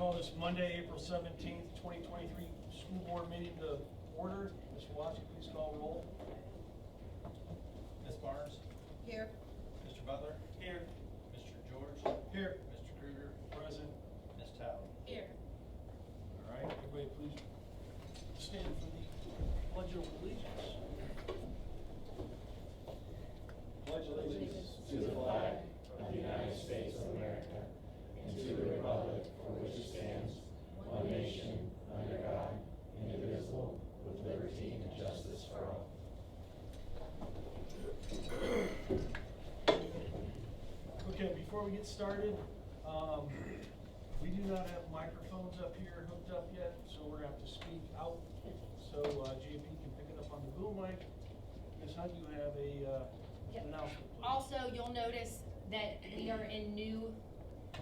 Call this Monday, April 17th, 2023 school board meeting to order. Ms. Watsky, please call roll. Ms. Barnes? Here. Mr. Butler? Here. Mr. George? Here. Mr. Kruger? Present. Ms. Talley? Here. All right, everybody please stand for the Pledge of Allegiance. Pledge allegiance to the flag of the United States of America and to the republic for which it stands, one nation, under God, indivisible, with liberty and justice for all. Okay, before we get started, we do not have microphones up here hooked up yet, so we're gonna have to speak out. So JP can pick it up on the boom mic. Ms. Hunt, you have a Yep. announcement, please. Also, you'll notice that we are in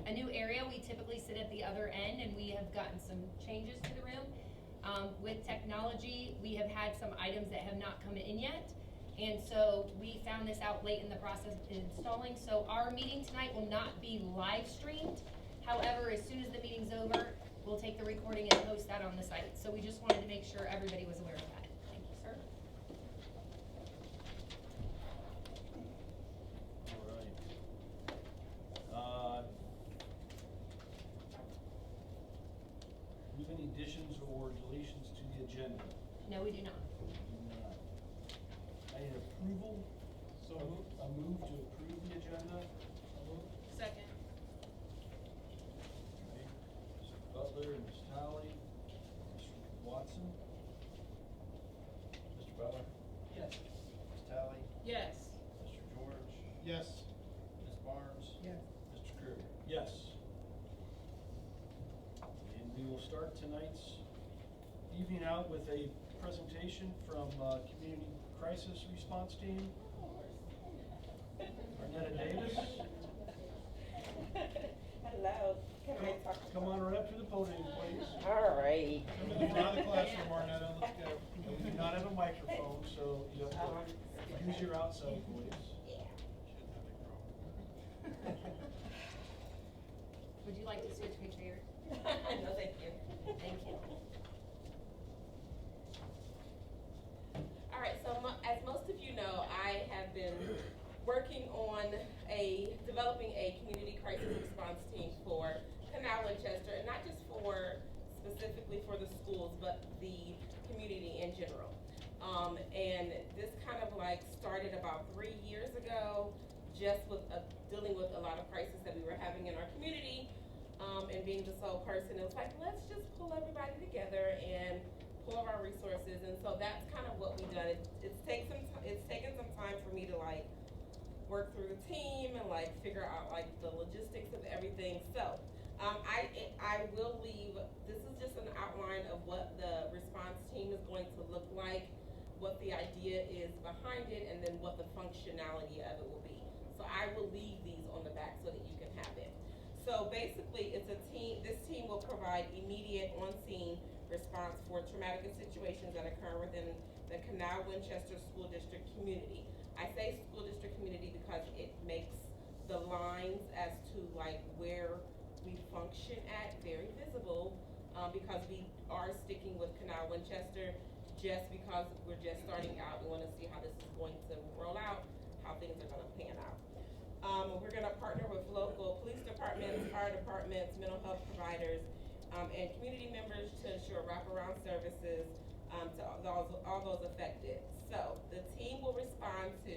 a new area. We typically sit at the other end, and we have gotten some changes to the room. With technology, we have had some items that have not come in yet, and so we found this out late in the process of installing. So our meeting tonight will not be live streamed. However, as soon as the meeting's over, we'll take the recording and post that on the site. So we just wanted to make sure everybody was aware of that. Thank you, sir. All right. Do you have any additions or deletions to the agenda? No, we do not. I need approval. So a move to approve the agenda. Second. Mr. Butler and Ms. Talley, Mr. Watson. Mr. Butler? Yes. Ms. Talley? Yes. Mr. George? Yes. Ms. Barnes? Yes. Mr. Kruger? Yes. And we will start tonight's evening out with a presentation from Community Crisis Response Team. Arnetta Davis. Hello. Can I talk? Come on right up to the podium, please. All right. Come in out of the classroom, Arnetta. Let's go. We do not have a microphone, so you have to use your outside voice. Would you like to switch me chairs? No, thank you. Thank you. All right, so as most of you know, I have been working on developing a community crisis response team for Canal, Winchester, and not just specifically for the schools, but the community in general. And this kind of like started about 3 years ago, just with dealing with a lot of crises that we were having in our community, and being the sole person. It was like, let's just pull everybody together and pull of our resources, and so that's kind of what we've done. It's taken some time for me to like work through the team and like figure out like the logistics of everything. So I will leave. This is just an outline of what the response team is going to look like, what the idea is behind it, and then what the functionality of it will be. So I will leave these on the back so that you can have it. So basically, it's a team. This team will provide immediate on-scene response for traumatic situations that occur within the Canal Winchester School District community. I say school district community because it makes the lines as to like where we function at very visible, because we are sticking with Canal Winchester just because we're just starting out. We want to see how this is going to roll out, how things are going to pan out. We're going to partner with local police departments, fire departments, mental health providers, and community members to ensure wraparound services to all those affected. So the team will respond to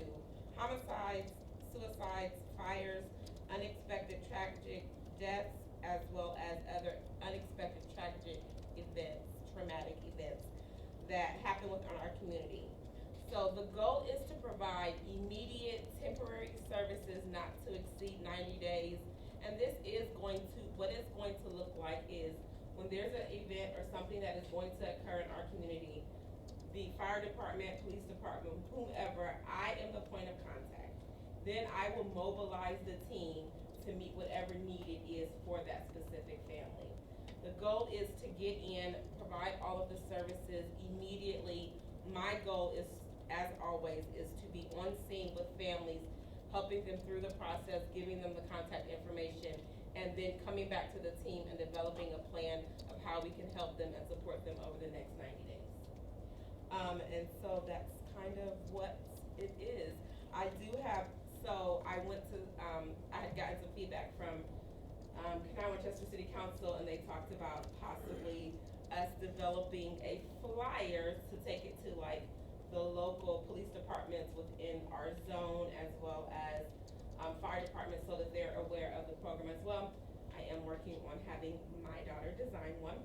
homicides, suicides, fires, unexpected tragic deaths, as well as other unexpected tragic events, traumatic events that happen within our community. So the goal is to provide immediate temporary services not to exceed 90 days. And this is what it's going to look like is when there's an event or something that is going to occur in our community, the fire department, police department, whomever, I am the point of contact. Then I will mobilize the team to meet whatever need it is for that specific family. The goal is to get in, provide all of the services immediately. My goal is, as always, is to be on scene with families, helping them through the process, giving them the contact information, and then coming back to the team and developing a plan of how we can help them and support them over the next 90 days. And so that's kind of what it is. I do have, so I went to, I had gotten some feedback from Canal Winchester City Council, and they talked about possibly us developing a flyer to take it to like the local police departments within our zone, as well as fire departments, so that they're aware of the program as well. I am working on having my daughter design one.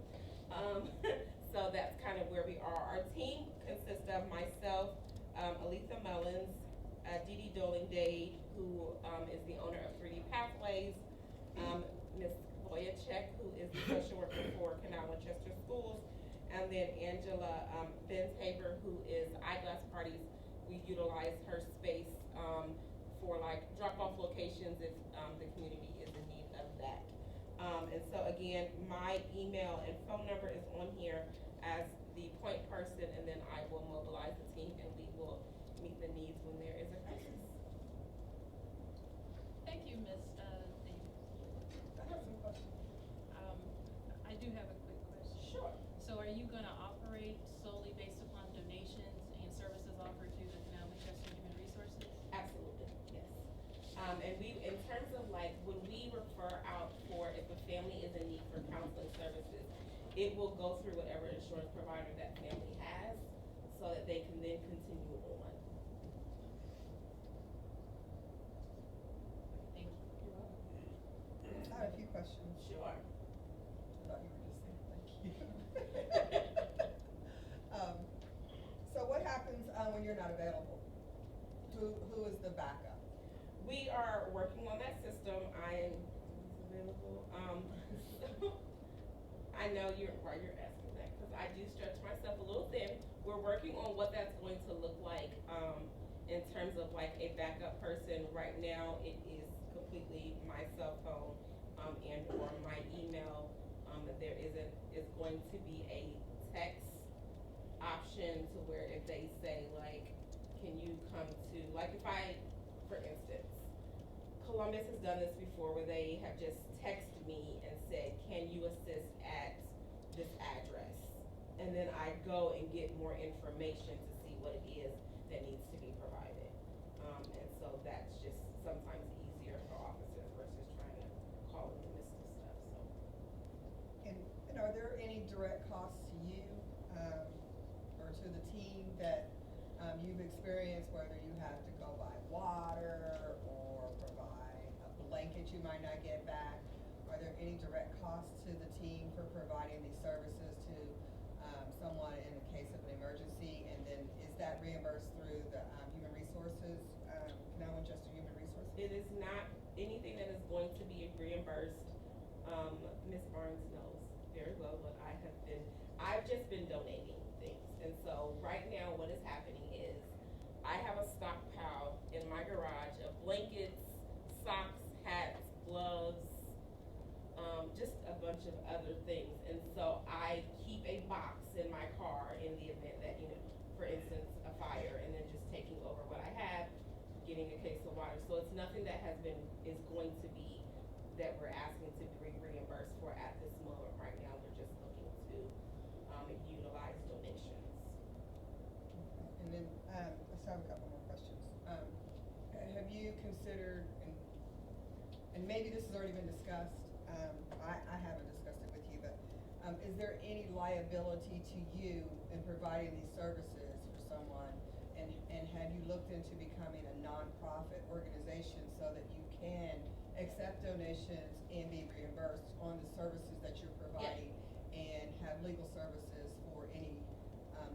So that's kind of where we are. Our team consists of myself, Aletha Mullins, Dee Doling Dade, who is the owner of 3D Pathways, Ms. Boyacek, who is the social worker for Canal Winchester Schools, and then Angela Benshaver, who is Eyeglass Parties. We utilize her space for like drop-off locations if the community is in need of that. And so again, my email and phone number is on here as the point person, and then I will mobilize the team and we will meet the needs when there is a crisis. Thank you, Ms. Davis. I have some questions. I do have a quick question. Sure. So are you gonna operate solely based upon donations and services offered to the Canal Winchester Human Resources? Absolutely, yes. And we, in terms of like, when we refer out for, if a family is in need for counseling services, it will go through whatever insurance provider that family has, so that they can then continue on. Thank you. I have a few questions. Sure. I thought you were just saying thank you. So what happens when you're not available? Who is the backup? We are working on that system. I am available. I know why you're asking that, because I do stretch myself a little thin. We're working on what that's going to look like in terms of like a backup person. Right now, it is completely my cell phone and or my email. There is going to be a text option to where if they say like, can you come to, like if I, for instance, Columbus has done this before where they have just texted me and said, can you assist at this address? And then I go and get more information to see what it is that needs to be provided. And so that's just sometimes easier for officers versus trying to call in the midst of stuff, so. And are there any direct costs to you or to the team that you've experienced, whether you have to go buy water or provide a blanket you might not get back? Are there any direct costs to the team for providing these services to someone in the case of an emergency? And then is that reimbursed through the Human Resources, Canal Winchester Human Resources? It is not anything that is going to be reimbursed. Ms. Barnes knows very well what I've just been donating things. And so right now what is happening is I have a stockpile in my garage of blankets, socks, hats, gloves, just a bunch of other things. And so I keep a box in my car in the event that, for instance, a fire, and then just taking over what I have, getting a case of water. So it's nothing that is going to be that we're asking to be reimbursed for at this moment. Right now, we're just looking to utilize donations. And then, let's have a couple more questions. Have you considered, and maybe this has already been discussed, I haven't discussed it with you, but is there any liability to you in providing these services for someone? And have you looked into becoming a nonprofit organization so that you can accept donations and be reimbursed on the services that you're providing? Yes. And have legal services for any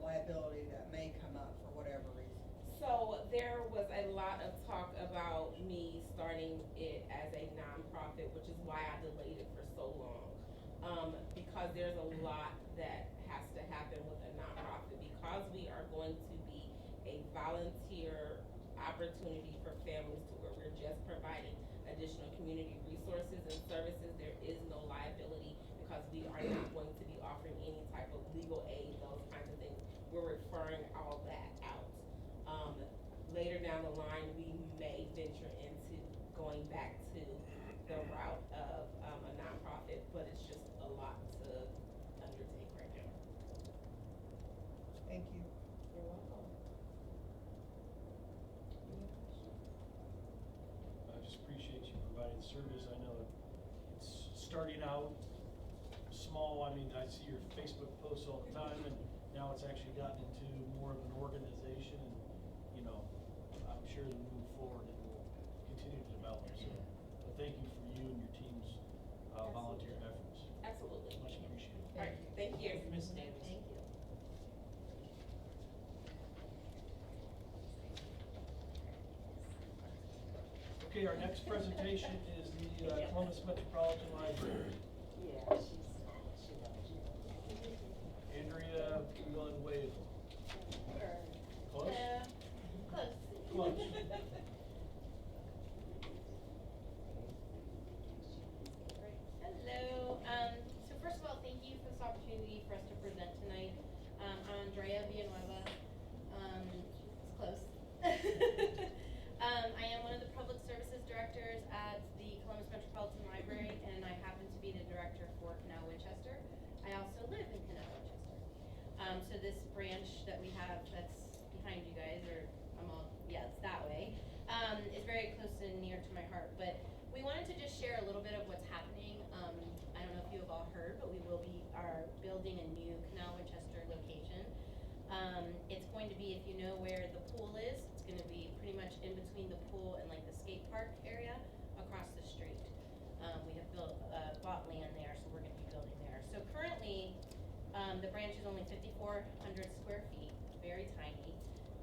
liability that may come up for whatever reason? So there was a lot of talk about me starting it as a nonprofit, which is why I delayed it for so long. Because there's a lot that has to happen with a nonprofit. Because we are going to be a volunteer opportunity for families to where we're just providing additional community resources and services, there is no liability because we are not going to be offering any type of legal aid, those kinds of things. We're referring all that out. Later down the line, we may venture into going back to the route of service. I know it's starting out small. I mean, I see your Facebook posts all the time, and now it's actually gotten into more of an organization, and, you know, I'm sure as we move forward, it will continue to develop. So, but thank you for you and your team's volunteer efforts. Absolutely. Much appreciated. All right, thank you. Ms. Davis. Thank you. Okay, our next presentation is the Columbus Metropolitan Library. Yeah, she knows. Andrea Villanueva. Close? Close. Close. Hello. So first of all, thank you for this opportunity for us to present tonight. I'm Andrea Villanueva. It's close. I am one of the public services directors at the Columbus Metropolitan Library, and I happen to be the director for Canal Winchester. I also live in Canal Winchester. So this branch that we have that's behind you guys, or it's that way, is very close and near to my heart. But we wanted to just share a little bit of what's happening. I don't know if you have all heard, but we are building a new Canal Winchester location. It's going to be, if you know where the pool is, it's going to be pretty much in between the pool and like the skate park area across the street. We have bought land there, so we're going to be building there. So currently, the branch is only 5,400 square feet, very tiny,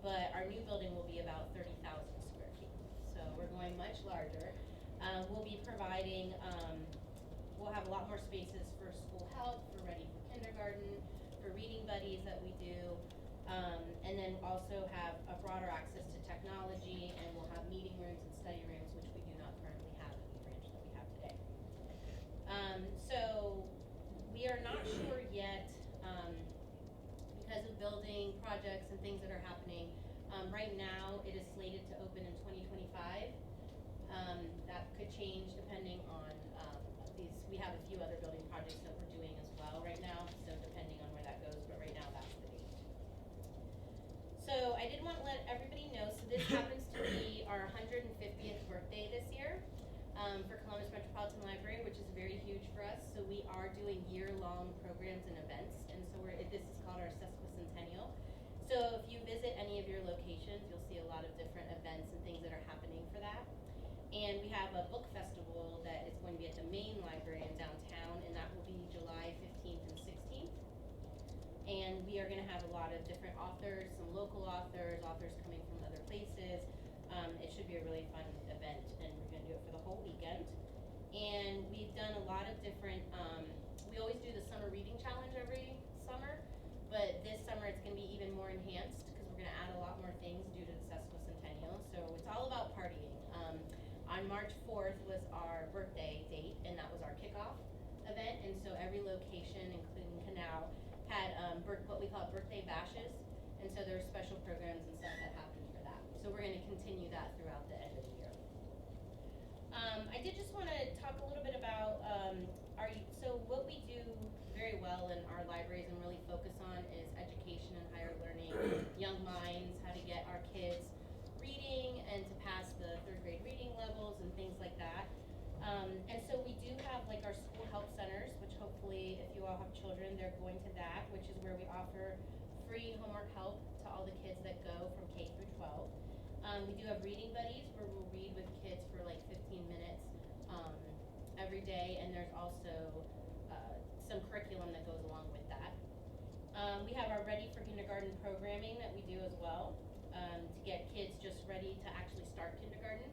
but our new building will be about 30,000 square feet. So we're going much larger. We'll be providing, we'll have a lot more spaces for school help, for Ready for Kindergarten, for reading buddies that we do, and then also have a broader access to technology, and we'll have meeting rooms and study rooms, which we do not currently have in the branch that we have today. So we are not sure yet, because of building projects and things that are happening. Right now, it is slated to open in 2025. That could change depending on we have a few other building projects that we're doing as well right now, so depending on where that goes, but right now that's the date. So I did want to let everybody know, so this happens to be our 150th birthday this year for Columbus Metropolitan Library, which is very huge for us. So we are doing year-long programs and events, and so this is called our sesquicentennial. So if you visit any of your locations, you'll see a lot of different events and things that are happening for that. And we have a book festival that is going to be at the main library in downtown, and that will be July 15th and 16th. And we are going to have a lot of different authors, some local authors coming from other places. It should be a really fun event, and we're going to do it for the whole weekend. And we've done a lot of different, we always do the summer reading challenge every summer, but this summer it's going to be even more enhanced because we're going to add a lot more things due to the sesquicentennial. So it's all about partying. On March 4th was our birthday date, and that was our kickoff event. And so every location, including Canal, had what we call birthday bashes. And so there's special programs and stuff that happen for that. So we're going to continue that throughout the end of the year. I did just want to talk a little bit about so what we do very well in our libraries and really focus on is education and higher learning, young minds, how to get our kids reading and to pass the third grade reading levels and things like that. And so we do have like our school help centers, which hopefully if you all have children, they're going to that, which is where we offer free homework help to all the kids that go from K through 12. We do have reading buddies where we'll read with kids for like 15 minutes every day, and there's also some curriculum that goes along with that. We have our Ready for Kindergarten programming that we do as well to get kids just ready to actually start kindergarten.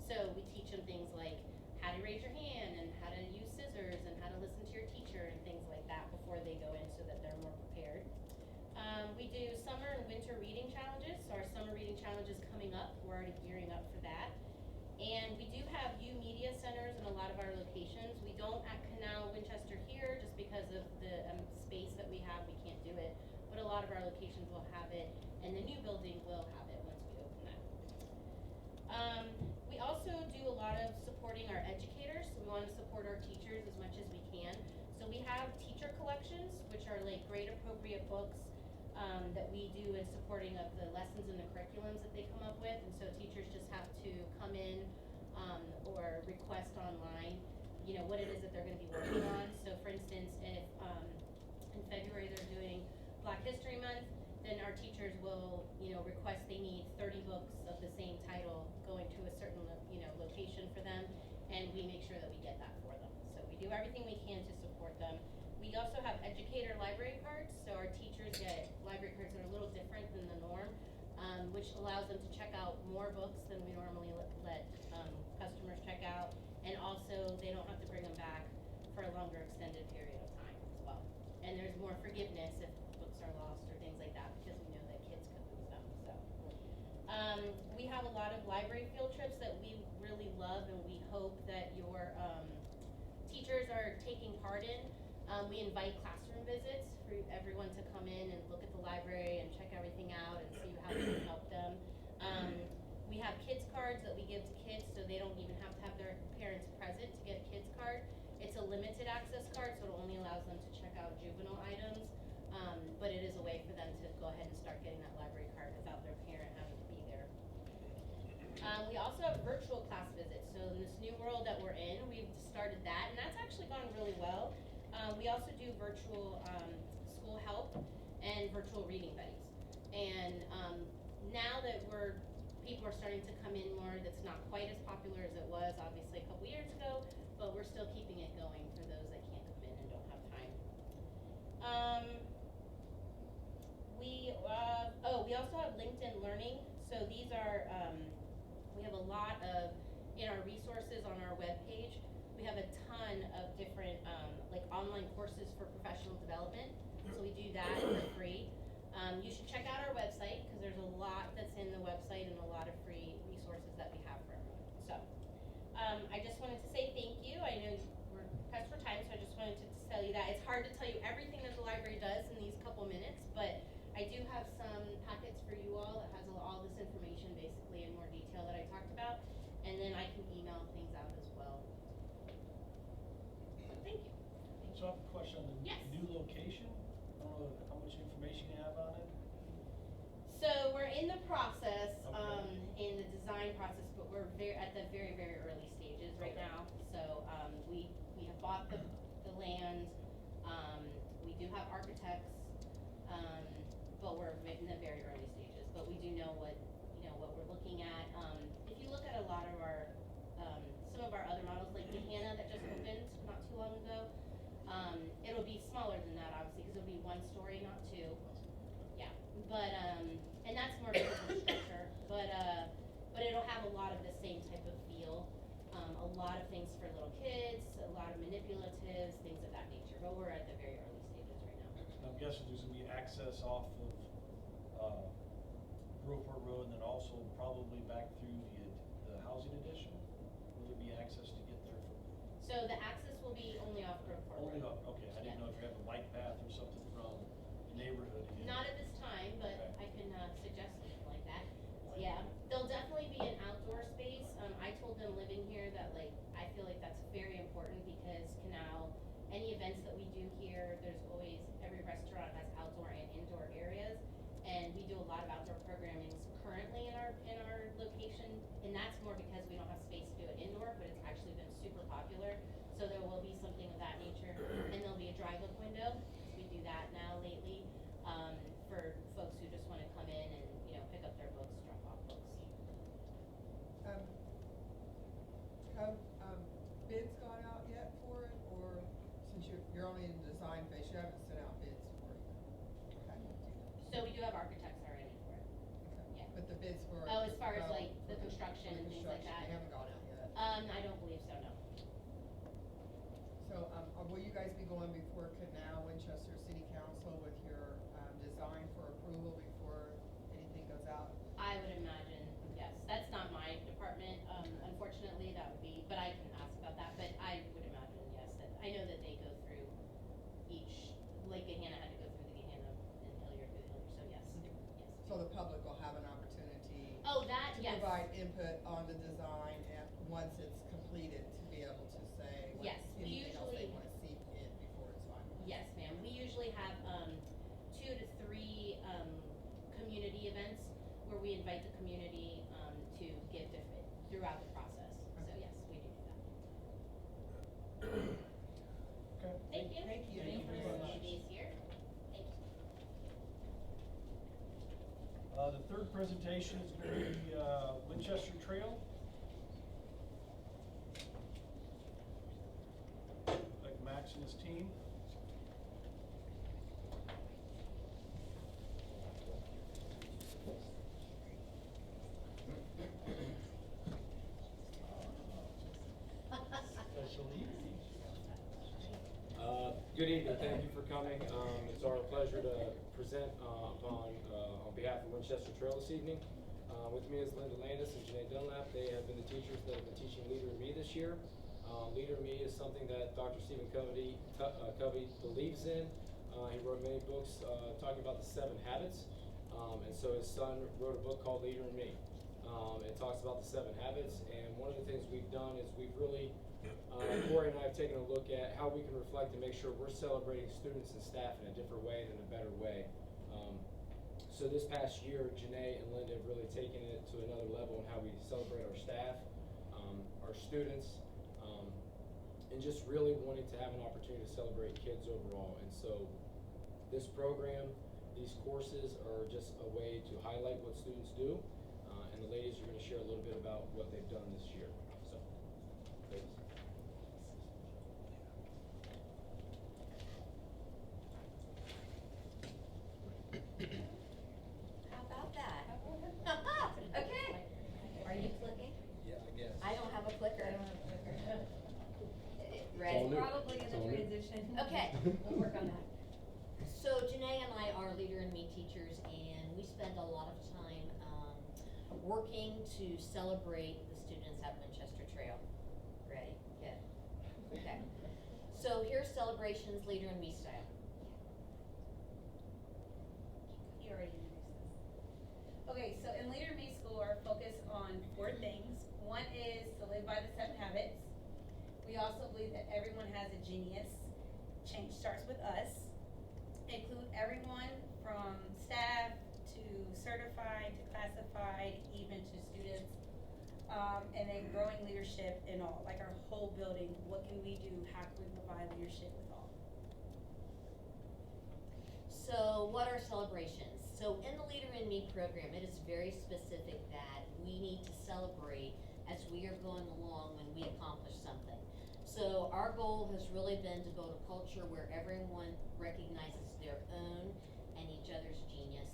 So we teach them things like how to raise your hand and how to use scissors and how to listen to your teacher and things like that before they go in so that they're more prepared. We do summer and winter reading challenges. So our summer reading challenge is coming up. We're already gearing up for that. And we do have U Media Centers in a lot of our locations. We don't at Canal Winchester here just because of the space that we have. We can't do it. But a lot of our locations will have it. And the new building will have it once we open that. We also do a lot of supporting our educators. So we want to support our teachers as much as we can. So we have teacher collections, which are like grade appropriate books that we do in supporting of the lessons and the curriculums that they come up with. And so teachers just have to come in or request online, you know, what it is that they're gonna be working on. So for instance, if, in February they're doing Black History Month, then our teachers will, you know, request they need 30 books of the same title going to a certain, you know, location for them, and we make sure that we get that for them. So we do everything we can to support them. We also have educator library cards, so our teachers get library cards that are a little different than the norm, which allows them to check out more books than we normally let customers check out, and also they don't have to bring them back for a longer extended period of time as well. And there's more forgiveness if books are lost or things like that, because we know that kids could lose them, so. We have a lot of library field trips that we really love, and we hope that your teachers are taking part in. We invite classroom visits for everyone to come in and look at the library and check everything out and see how we can help them. We have kids cards that we give to kids, so they don't even have to have their parents present to get a kids card. It's a limited access card, so it only allows them to check out juvenile items, but it is a way for them to go ahead and start getting that library card without their parent having to be there. We also have virtual class visits, so in this new world that we're in, we've started that, and that's actually gone really well. We also do virtual school help and virtual reading buddies. And now that people are starting to come in more, that's not quite as popular as it was obviously a couple years ago, but we're still keeping it going for those that can't come in and don't have time. We also have LinkedIn Learning. So these are, we have a lot of, in our resources on our webpage, we have a ton of different like online courses for professional development. So we do that for free. You should check out our website, because there's a lot that's in the website and a lot of free resources that we have for everyone. So I just wanted to say thank you. I know we're pressed for time, so I just wanted to tell you that. It's hard to tell you everything that the library does in these couple minutes, but I do have some packets for you all that has all this information basically in more detail that I talked about, and then I can email things out as well. So thank you. So I have a question on the Yes. new location. I don't know how much information you have on it. So we're in the process, Okay. in the design process, but we're at the very, very early stages right Okay. now. So we have bought the land, we do have architects, but we're in the very early stages. But we do know what we're looking at. If you look at a lot of our, some of our other models, like the Hannah that just opened not too long ago, it'll be smaller than that obviously, because it'll be 1 story, not 2. Yeah, but and that's more business structure, but it'll have a lot of the same type of feel, a lot of things for little kids, a lot of manipulatives, things of that nature. But we're at the very early stages right now. I'm guessing there's gonna be access off of Groveport Road, and then also probably back through the housing addition. Will there be access to get there from? So the access will be only off Groveport Road. Only up, okay, I didn't know if you have a bike path or something from the neighborhood in. Not at this time, but Okay. I can suggest something like that. Yeah, there'll definitely be an outdoor space. I told them living here that I feel like that's very important, because Canal, any events that we do here, there's always, every restaurant has outdoor and indoor areas, and we do a lot of outdoor programming currently in our location, and that's more because we don't have space to do it indoor, but it's actually been super popular. So there will be something of that nature, and there'll be a drive-up window. We do that now lately, for folks who just want to come in and pick up their books, drop off books. Have bids gone out yet for it, or since you're only in the design phase, you haven't sent out bids for it? Okay. So we do have architects already for it. Okay. Yeah. But the bids for. Oh, as far as well, like the for construction and things like construction, that? They haven't gone out yet. I don't believe so, no. So, will you guys be going before Canal, Winchester City Council with your, design for approval before anything goes out? I would imagine, yes. That's not my department, unfortunately, that would be, but I can ask about that, but I would imagine, yes, that, I know that they go through each, like Gehanna had to go through the Gehanna and Hilliard through the Hilliard, so yes, yes. So the public will have an opportunity. Oh, that, To yes. provide input on the design, and once it's completed, to be able to say what, Yes, we anything else they usually- wanna see in before it's finalized. Yes, ma'am. We usually have 2 to 3 community events where we invite the community to give different throughout the process. So presentation is going to be Winchester Trail. Like Max and his team. Good evening, thank you for coming. It's our pleasure to present on behalf of Winchester Trail this evening. With me is Linda Landis and Janae Dunlap. They have been the teachers that have been teaching Leader in Me this year. Leader in Me is something that Dr. Stephen Covey believes in. He wrote many books talking about the 7 habits. And so his son wrote a book called Leader in Me. It talks about the 7 habits, and one of the things we've done is we've really Corey and I have taken a look at how we can reflect and make sure we're celebrating students and staff in a different way and in a better way. So this past year, Janae and Linda have really taken it to another level in how we celebrate our staff, our students, and just really wanting to have an opportunity to celebrate kids overall. And so this program, these courses are just a way to highlight what students do, and the ladies are going to share a little bit about what they've done this year. So, ladies. How about that? Okay. Are you clicking? Yeah, I guess. I don't have a clicker. Ready? All new. Probably It's gonna all new. transition. Okay, we'll work on that. So Janae and I are Leader in Me teachers, and we spend a lot of time working to celebrate the students at Winchester Trail. Ready? Good. Okay. So here's celebrations Leader in Me style. You already introduced this. Okay, so in Leader in Me School, our focus on 4 things. One is to live by the 7 habits. We also believe that everyone has a genius. Change starts with us. Include everyone from staff to certified to classified, even to students. And then growing leadership in all, like our whole building. What can we do? How can we provide leadership with all? So what are celebrations? So in the Leader in Me program, it is very specific that we need to celebrate as we are going along when we accomplish something. So our goal has really been to build a culture where everyone recognizes their own and each other's genius,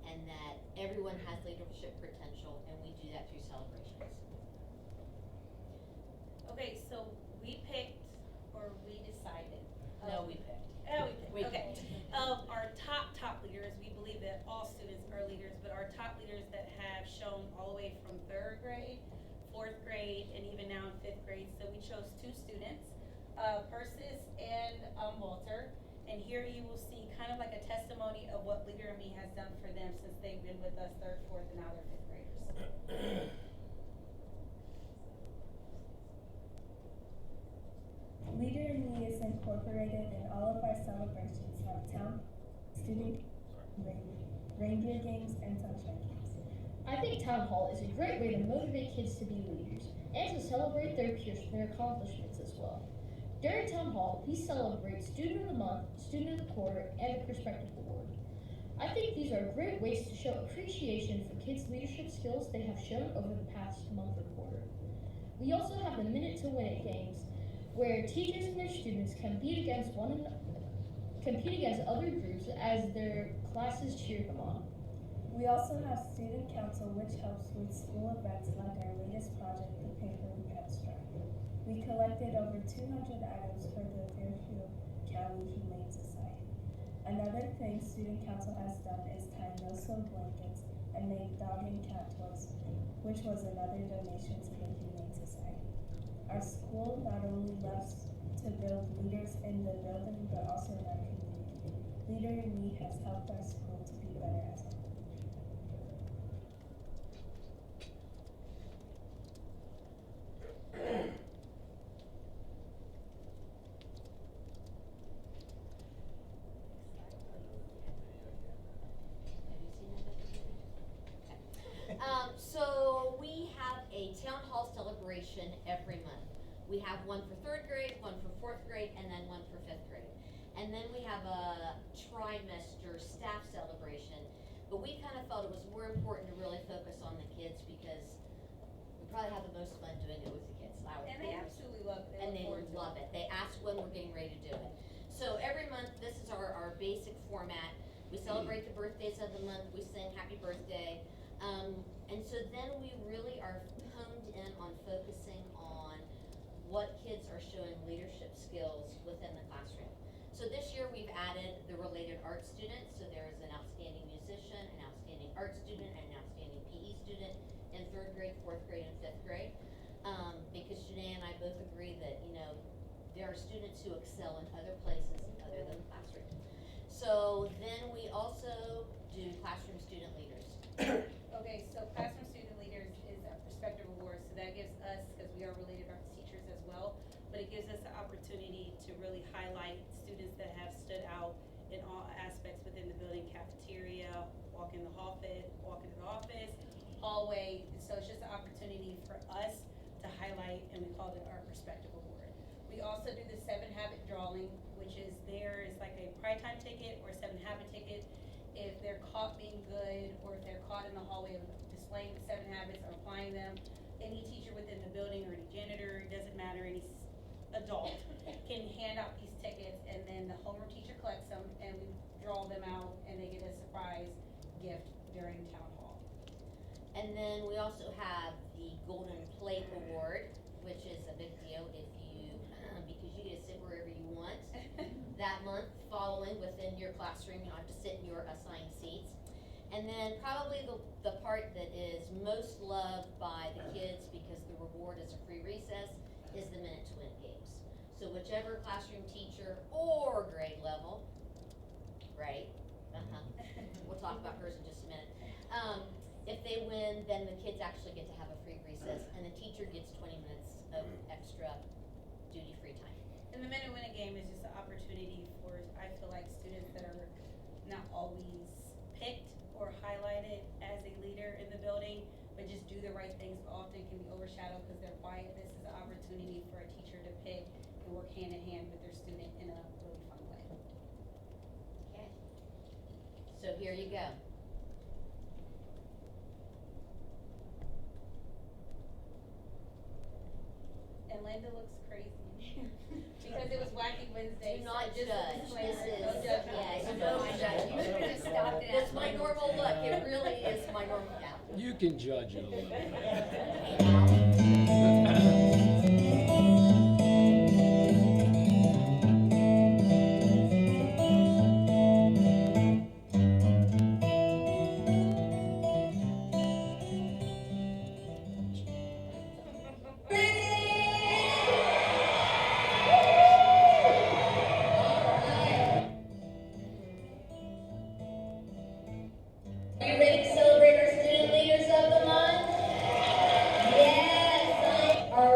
and that everyone has leadership potential, and we do that through celebrations. Okay, so we picked, or we decided. No, we picked. Oh, we picked, We okay. picked. Of our top leaders, we believe that all students are leaders, but our top leaders that have shown all the way from 3rd grade, 4th grade, and even now in 5th grade. So we chose 2 students, Persis and Walter. And here you will see kind of like a testimony of what Leader in Me has done for them since they've been with us 3rd, 4th, and now they're 5th graders. Leader in Me is incorporated in all of our celebrations, like town, student, reindeer games, and sunshine games. I think Town Hall is a great way to motivate kids to be leaders and to celebrate their peers for their accomplishments as well. During Town Hall, we celebrate Student of the Month, Student of the Quarter, and a Perspective Award. I think these are great ways to show appreciation for kids' leadership skills they have shown over the past month or quarter. We also have the Minute to Win It games, where teachers and their students compete against other groups as their classes cheer them on. We also have student council, which helps with school events like our latest project, the paper and pen strike. We collected over 200 items for the Fairfield County Humane Society. Another thing student council has done is tie no-sew blankets and make dog and cat toys, which was another donation to the Humane Society. Our school not only loves to build leaders in the building, but also in our community. Leader in Me has helped our school to be better as a whole. So we have a town hall celebration every month. We have one for 3rd grade, one for 4th grade, and then one for 5th grade. And then we have a trimester staff celebration But we kind of felt it was more important to really focus on the kids because we probably have the most fun doing it with the kids. And they absolutely love it. And they love it. They ask when we're getting ready to do it. So every month, this is our basic format. We celebrate the birthdays of the month. We sing happy birthday. And so then we really are honed in on focusing on what kids are showing leadership skills within the classroom. So this year we've added the related art students. So there is an outstanding musician, an outstanding art student, and an outstanding PE student in 3rd grade, 4th grade, and 5th grade. Because Janae and I both agree that, there are students who excel in other places other than the classroom. So then we also do classroom student leaders. Okay, so classroom student leaders is a perspective award, so that gives us, because we are related arts teachers as well, but it gives us the opportunity to really highlight students that have stood out in all aspects within the building, cafeteria, walk in the office, hallway. So it's just an opportunity for us to highlight, and we call it our perspective award. We also do the 7 habit drawing, which is like a pride time ticket or a 7 habit ticket. If they're caught being good, or if they're caught in the hallway displaying the 7 habits or applying them, any teacher within the building or any janitor, it doesn't matter, any adult can hand out these tickets, and then the homeroom teacher collects them, and we draw them out, and they get a surprise gift during town hall. And then we also have the Golden Plate Award, which is a big deal if you, because you get to sit wherever you want that month following within your classroom. You don't have to sit in your assigned seats. And then probably the part that is most loved by the kids, because the reward is a free recess, is the Minute to Win games. So whichever classroom teacher or grade level, right? We'll talk about hers in just a minute. If they win, then the kids actually get to have a free recess, and the teacher gets 20 minutes of extra duty-free time. And the Minute Winning Game is just an opportunity for, I feel like, students that are not always picked or highlighted as a leader in the building, but just do the right things, but often can be overshadowed because they're quiet. This is an opportunity for a teacher to pick and work hand in hand with their student in a really fun way. Okay. So here you go. And Linda looks crazy because it was Wacky Wednesday. Do so not just a judge. disclaimer, This is, no judgment. yeah, no judgment. You should have just stopped it at It's my normal look. It really is my normal, yeah. You can judge it a little bit. Are you ready to celebrate our student leaders of the month? Yes, all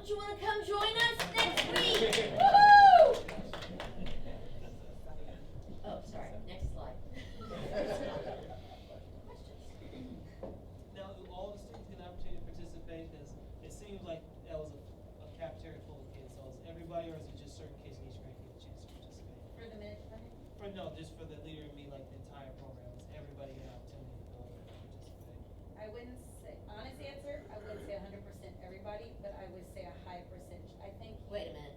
don't you wanna come join us next week? Woo-hoo! Oh, sorry, next slide. Questions? Now, do all the students get an opportunity to participate? Because it seems like that was a cafeteria full of kids. So is everybody, or is it just certain kids in each grade get a chance to participate? For the minute, No, just for the Leader in Me, like the entire program. Does everybody get an opportunity to go and participate? I wouldn't say, honest answer, I wouldn't say 100% everybody, but I would say a high percentage. I think. Wait a minute,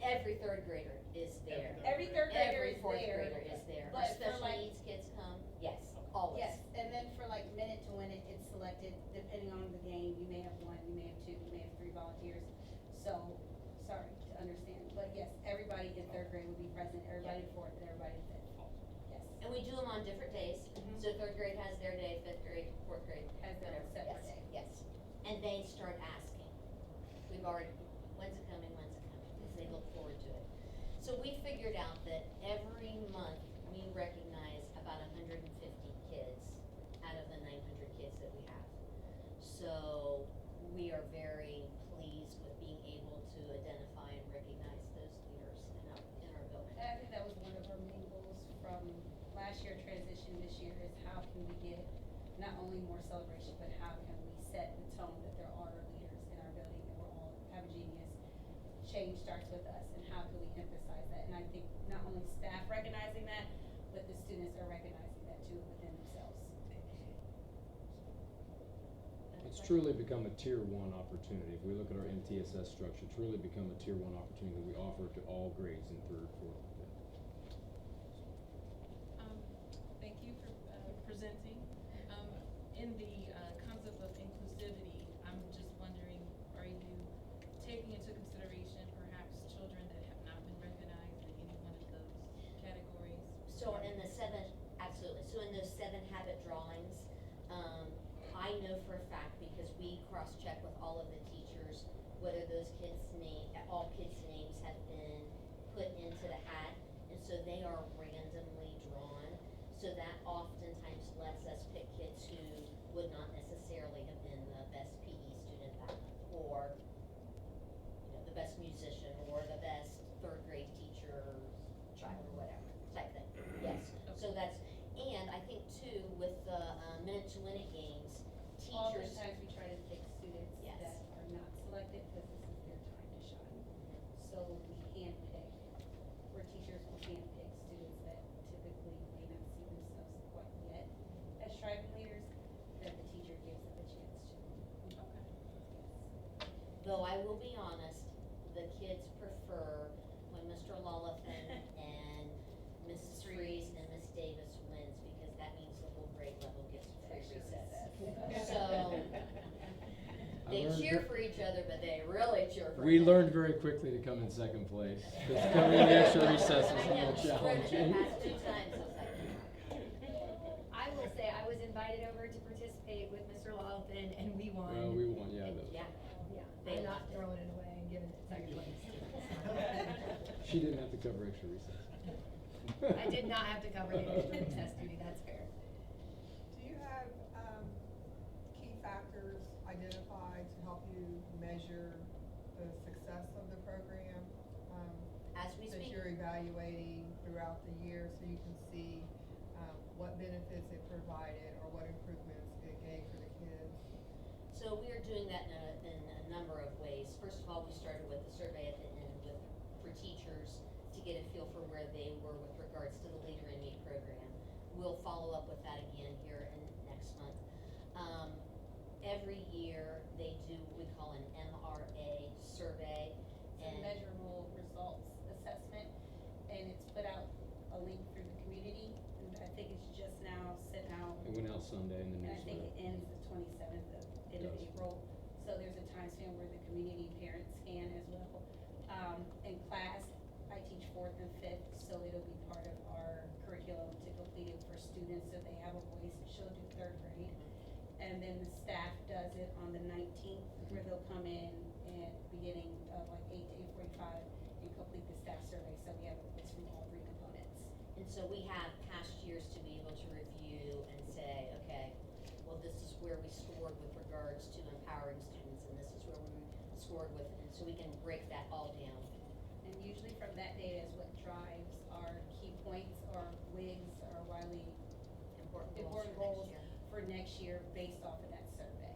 every third grader is there. Every third grader Every is fourth there. grader is there. But Our for special like- needs kids come, yes, always. Yes, and then for like minute to win it, it's selected depending on the game. You may have one, you may have two, you may have 3 volunteers. So, sorry to understand, but yes, everybody in third grade would be present, everybody in fourth, and everybody in fifth. Yes. And we do them on different days, Mhm. so third grade has their day, fifth grade, fourth grade, Has their whatever. separate Yes, day. Yes, and they start asking. We've already, when's it coming, because they look forward to it. So we figured out that every month, we recognize about 150 kids out of the 900 kids that we have. So we are very pleased with being able to identify and recognize those leaders in our building. And I think that was one of our main goals from last year transition this year is how can we get not only more celebration, but how can we set the tone that there are leaders in our building and we're all have a genius. Change starts with us, and how can we emphasize that? And I think not only staff recognizing that, but the students are recognizing that too within themselves. It's truly become a tier 1 opportunity. If we look at our MTSS structure, it's really become a tier 1 opportunity that we offer to all grades in 3rd, 4th, and 5th. Thank you for presenting. In the concept of inclusivity, I'm just wondering, are you taking into consideration perhaps children that have not been recognized in any one of those categories? So in the 7, absolutely, so in those 7 habit drawings, I know for a fact, because we cross-check with all of the teachers, whether those all kids' names have been put into the hat, and so they are randomly drawn. So that oftentimes lets us pick kids who would not necessarily have been the best PE student that month, or, the best musician, or the best 3rd grade teacher, child, or whatever, type thing. Yes, so that's, and I think too, with the minute to win it games, teachers. Oftentimes we try to pick students Yes. that are not selected because this is their time to shine. So we handpick, where teachers will handpick students that typically may not see themselves quite yet as striving leaders, that the teacher gives them a chance to. Okay. Though I will be honest, the kids prefer when Mr. Lullifan and Mrs. Freeze and Miss Davis wins, because that means the whole grade level gets free recess. So, they I learned cheer ver- for each other, but they really cheer for We each other. learned very quickly to come in 2nd place. Because coming in the extra recess is a I know, little I've read it challenging. the past 2 times, I was like, I will say, I was invited over to participate with Mr. Lawton, and we won. Well, we won, yeah. yeah. Yeah, They I'm not loved it. throwing it away and giving it second place. She didn't have to cover extra recess. I did not have to cover the extra recess duty, that's fair. Do you have, key factors identified to help you measure the success of the program? As we That speak. you're evaluating throughout the year, so you can see, what benefits it provided or what improvements it gave for the kids? So we are doing that in a number of ways. First of all, we started with a survey at the end for teachers to get a feel for where they were with regards to the Leader in Me program. We'll follow up with that again here in next month. Every year they do what we call an MRA survey. It's a measurable results assessment, and it's put out a link through the community, and I think it's just now sent out. It went out Sunday in the And I think newsletter. it ends the 27th of Does. April, so there's a time span where the community parents can as well. In class, I teach 4th and 5th, so it'll be part of our curriculum to complete it for students, so they have a voice. She'll do 3rd grade. And then the staff does it on the 19th, where they'll come in at beginning of like 8 to 8:45 and complete the staff survey, so we have a voice from all 3 components. And so we have past years to be able to review and say, okay, well, this is where we scored with regards to empowering students, and this is where we scored with it, so we can break that all down. And usually from that data is what drives our key points or WIGs or Wiley important goals for next year based off of that survey.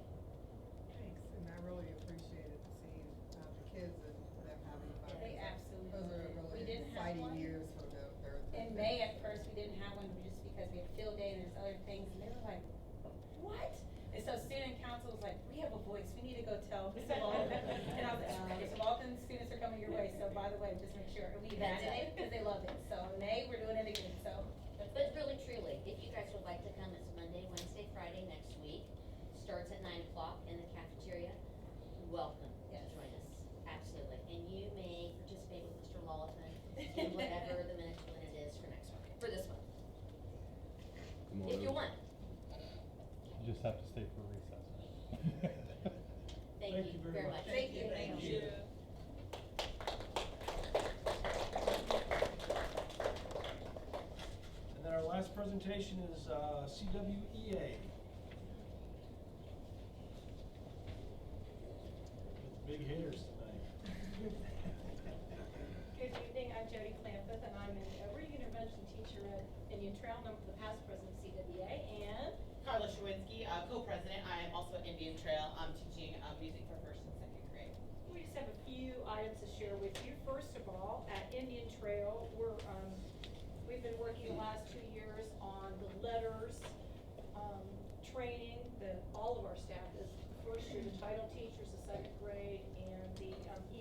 Thanks, and I really appreciated seeing the kids and them having fun. They absolutely Those are did. We really didn't have exciting one. years for their. In May at first, we didn't have one just because we had field day and there's other things, and they were like, what? And so student council was like, we have a voice, we need to go tell Mr. Walton. And I was like, Mr. Walton, students are coming your way, so by the way, just make sure, and we had it, because they loved it, so May, we're doing it again, so. But really, truly, if you guys would like to come, it's Monday, Wednesday, Friday next week. Starts at 9 o'clock in the cafeteria. Welcome to join us, absolutely. And you may participate with Mr. Lawton in whatever the next one it is for next one, for this one. If you want. You just have to stay for recess. Thank you very much. Thank you. Thank you. And then our last presentation is CWEA. With big hitters tonight. Good evening, I'm Jody Clampeth, and I'm an reading intervention teacher at Indian Trail, and I'm the past president of CWA, and Carla Shawinski, co-president. I am also at Indian Trail. I'm teaching music for first and second grade. we just have a few items to share with you. First of all, at Indian Trail, we've been working the last 2 years on the letters, training that all of our staff is the first year, the title teachers, the second grade, and the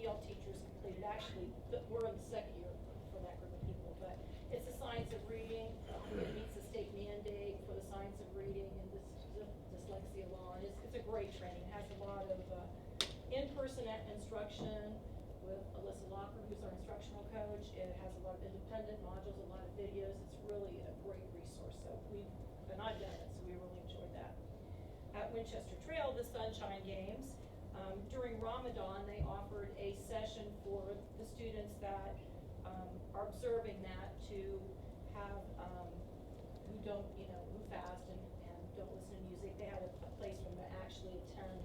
EL teachers completed. Actually, we're in the second year for that group of people, but it's the science of reading. It meets the state mandate for the science of reading and dyslexia law. And it's a great training. It has a lot of in-person instruction with Alyssa Locker, who's our instructional coach. It has a lot of independent modules, a lot of videos. It's really a great resource. So I've done it, so we really enjoyed that. At Winchester Trail, the Sunshine Games, during Ramadan, they offered a session for the students that are observing that to have, who don't, who fast and don't listen to music. They had a place for them to actually attend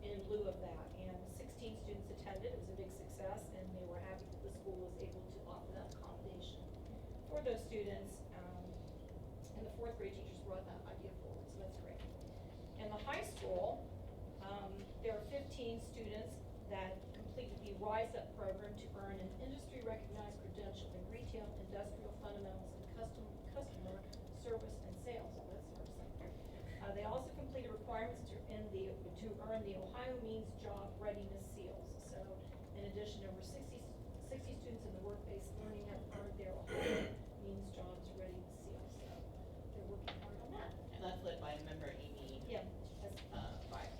in lieu of that. And 16 students attended. It was a big success, and they were happy that the school was able to offer that accommodation for those students. And the fourth grade teachers brought that idea forward, so that's great. In the high school, there are 15 students that completed the Rise Up program to earn an industry-recognized credential in retail, industrial fundamentals, and customer service and sales. So that's interesting. They also completed requirements to earn the Ohio Means Job Readiness Seals. So, in addition, over 60 students in the work-based learning have earned their Ohio Means Jobs Readiness Seals. So, they're working hard on that. And that's led by member Amy. Yeah.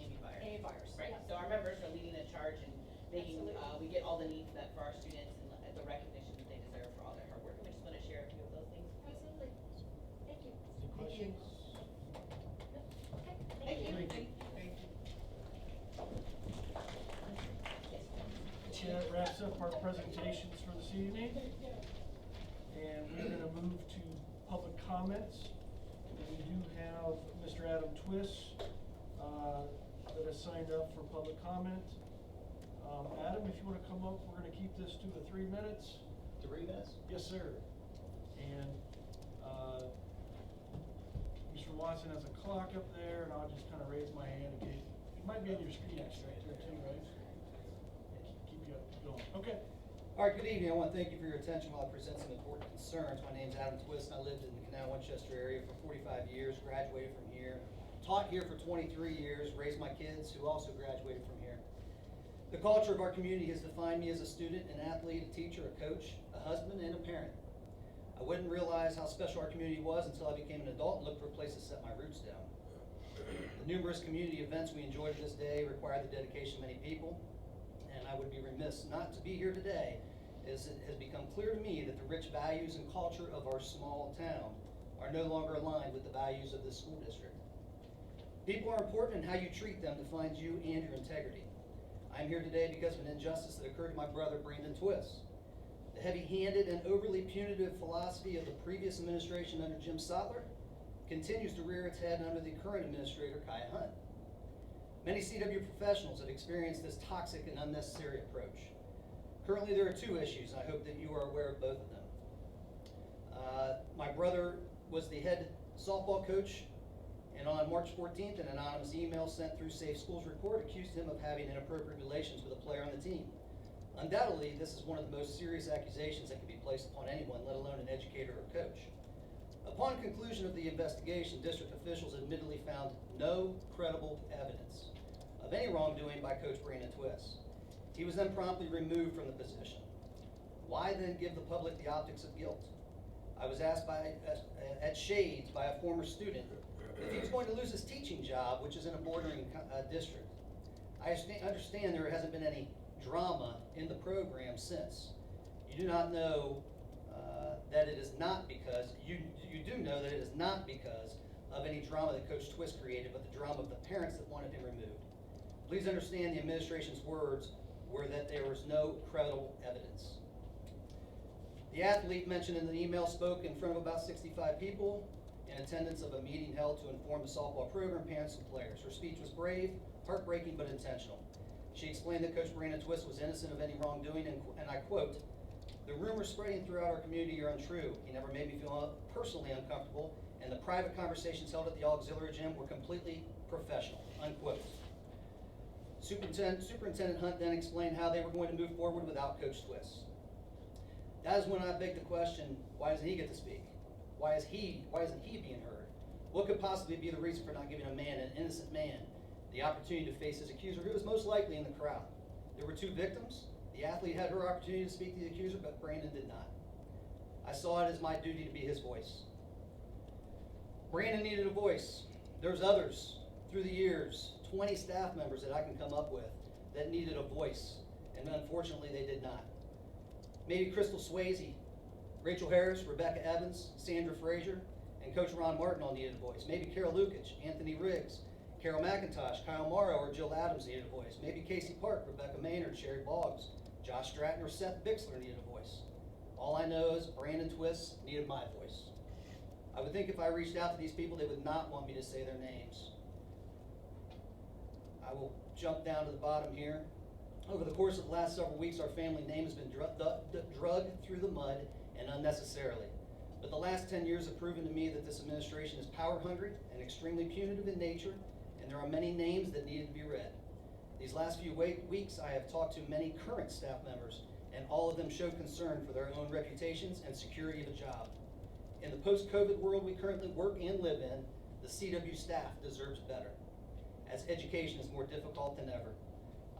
Amy Byers. Amy Byers. Right. Yeah. So our members are leading the charge and making, Absolutely. we get all the needs met for our students and the recognition that they deserve for all their hard work. And we just want to share a few of those things. Absolutely. Thank you. Any questions? Okay. Thank you. Okay, that wraps up our presentations for this evening. And we're gonna move to public comments. We do have Mr. Adam Twist, that has signed up for public comment. Adam, if you wanna come up, we're gonna keep this to the 3 minutes. 3 minutes? Yes, sir. And, Mr. Watson has a clock up there, and I'll just kinda raise my hand again. It might be on your screen actually right there too, right? Keep you up, going. Okay. All right, good evening. I want to thank you for your attention while I present some important concerns. My name is Adam Twist, and I lived in the Canal, Winchester area for 45 years, graduated from here, taught here for 23 years, raised my kids who also graduated from here. The culture of our community has defined me as a student, an athlete, a teacher, a coach, a husband, and a parent. I wouldn't realize how special our community was until I became an adult and looked for a place to set my roots down. The numerous community events we enjoyed this day require the dedication of many people, and I would be remiss not to be here today, as it has become clear to me that the rich values and culture of our small town are no longer aligned with the values of this school district. People are important, and how you treat them defines you and your integrity. I'm here today because of an injustice that occurred to my brother, Brandon Twist. The heavy-handed and overly punitive philosophy of the previous administration under Jim Sotler continues to rear its head under the current administrator, Kaya Hunt. Many CW professionals have experienced this toxic and unnecessary approach. Currently, there are two issues, and I hope that you are aware of both of them. My brother was the head softball coach, and on March 14th, an anonymous email sent through Safe Schools report accused him of having inappropriate relations with a player on the team. Undoubtedly, this is one of the most serious accusations that can be placed upon anyone, let alone an educator or coach. Upon conclusion of the investigation, district officials admittedly found no credible evidence of any wrongdoing by Coach Brandon Twist. He was then promptly removed from the position. Why then give the public the optics of guilt? I was asked at Shades by a former student if he was going to lose his teaching job, which is in a bordering district. I understand there hasn't been any drama in the program since. You do not know that it is not because, you do know that it is not because of any drama that Coach Twist created, but the drama of the parents that wanted him removed. Please understand the administration's words were that there was no credible evidence. The athlete mentioned in the email spoke in front of about 65 people in attendance of a meeting held to inform the softball program, parents, and players. Her speech was brave, heartbreaking, but intentional. She explained that Coach Brandon Twist was innocent of any wrongdoing, and I quote, "The rumors spreading throughout our community are untrue. He never made me feel personally uncomfortable, and the private conversations held at the auxiliary gym were completely professional," unquote. Superintendent Hunt then explained how they were going to move forward without Coach Twist. That is when I beg the question, why doesn't he get to speak? Why isn't he being heard? What could possibly be the reason for not giving a man, an innocent man, the opportunity to face his accuser, who was most likely in the crowd? There were two victims. The athlete had her opportunity to speak to the accuser, but Brandon did not. I saw it as my duty to be his voice. Brandon needed a voice. There's others through the years, 20 staff members that I can come up with that needed a voice, and unfortunately they did not. Maybe Crystal Swayze, Rachel Harris, Rebecca Evans, Sandra Frazier, and Coach Ron Martin all needed a voice. Maybe Carol Lukic, Anthony Riggs, Carol McIntosh, Kyle Morrow, or Jill Adams needed a voice. Maybe Casey Park, Rebecca Maynard, Sherry Boggs, Josh Stratton, or Seth Bixler needed a voice. All I know is Brandon Twist needed my voice. I would think if I reached out to these people, they would not want me to say their names. I will jump down to the bottom here. Over the course of the last several weeks, our family name has been drugged through the mud and unnecessarily. But the last 10 years have proven to me that this administration is power hungry and extremely punitive in nature, and there are many names that needed to be read. These last few weeks, I have talked to many current staff members, and all of them showed concern for their own reputations and security of a job. In the post-COVID world we currently work and live in, the CW staff deserves better, as education is more difficult than ever.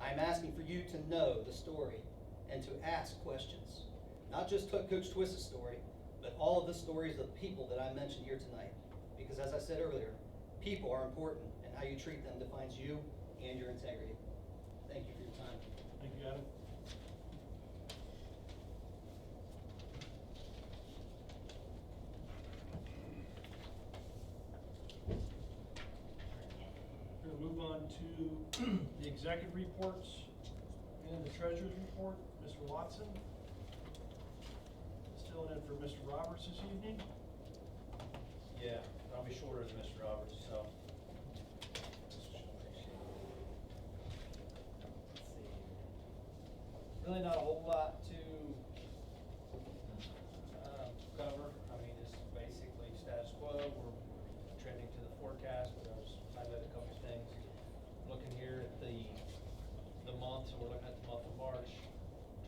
I am asking for you to know the story and to ask questions. Not just Coach Twist's story, but all of the stories of people that I mentioned here tonight. Because as I said earlier, people are important, and how you treat them defines you and your integrity. Thank you for your time. Thank you, Adam. We're going to move on to the executive reports and the treasurer's report. Mr. Watson, filling in for Mr. Roberts this evening. Yeah, I'll be shorter than Mr. Roberts, so. Really not a whole lot to cover. I mean, it's basically status quo. We're trending to the forecast, but I'll just highlight a couple things. Looking here at the month, so we're looking at the month of March.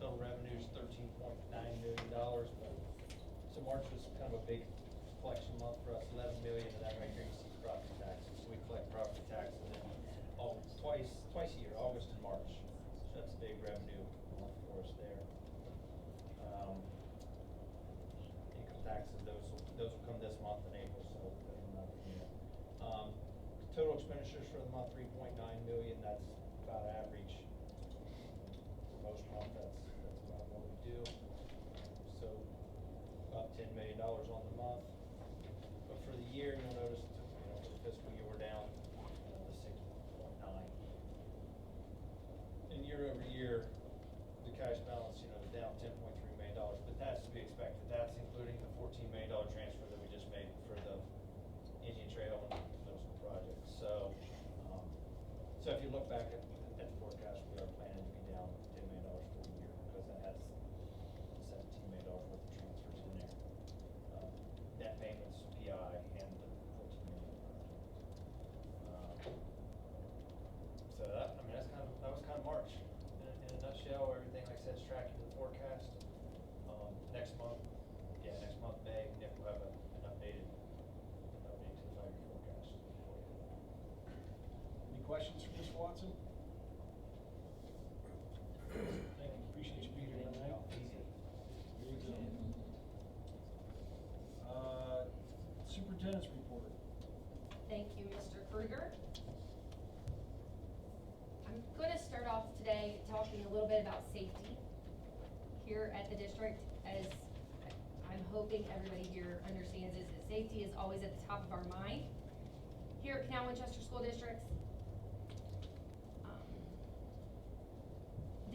Total revenue is $13.9 million, but so March was kind of a big collection month for us. 11 million of that right here you see property taxes. So we collect property taxes in twice a year, August and March. So that's a big revenue month for us there. Income taxes, those will come this month in April, so every month, total expenditures for the month 3.9 million. That's about average. Most months, that's about what we do. So about $10 million on the month. But for the year, you'll notice, for the fiscal year, we're down to 6.9. And year over year, the cash balance, is down $10.3 million. But that's to be expected. That's including the $14 million transfer that we just made for the Indian Trail and those projects. So So if you look back at the forecast, we are planning to be down $10 million for the year, because that has $17 million worth of transfers in there. Net payments, PI, and the $14 million. So that, I mean, that was kind of March. In a nutshell, everything, like I said, is tracking to the forecast. Next month, May, Nick will have an update to the 5-year forecast for you. Any questions for Ms. Watson? Thank you, appreciate you being here tonight. Very good. Superintendent's report. Thank you, Mr. Kruger. I'm going to start off today talking a little bit about safety here at the district, as I'm hoping everybody here understands is that safety is always at the top of our mind here at Canal Winchester School Districts.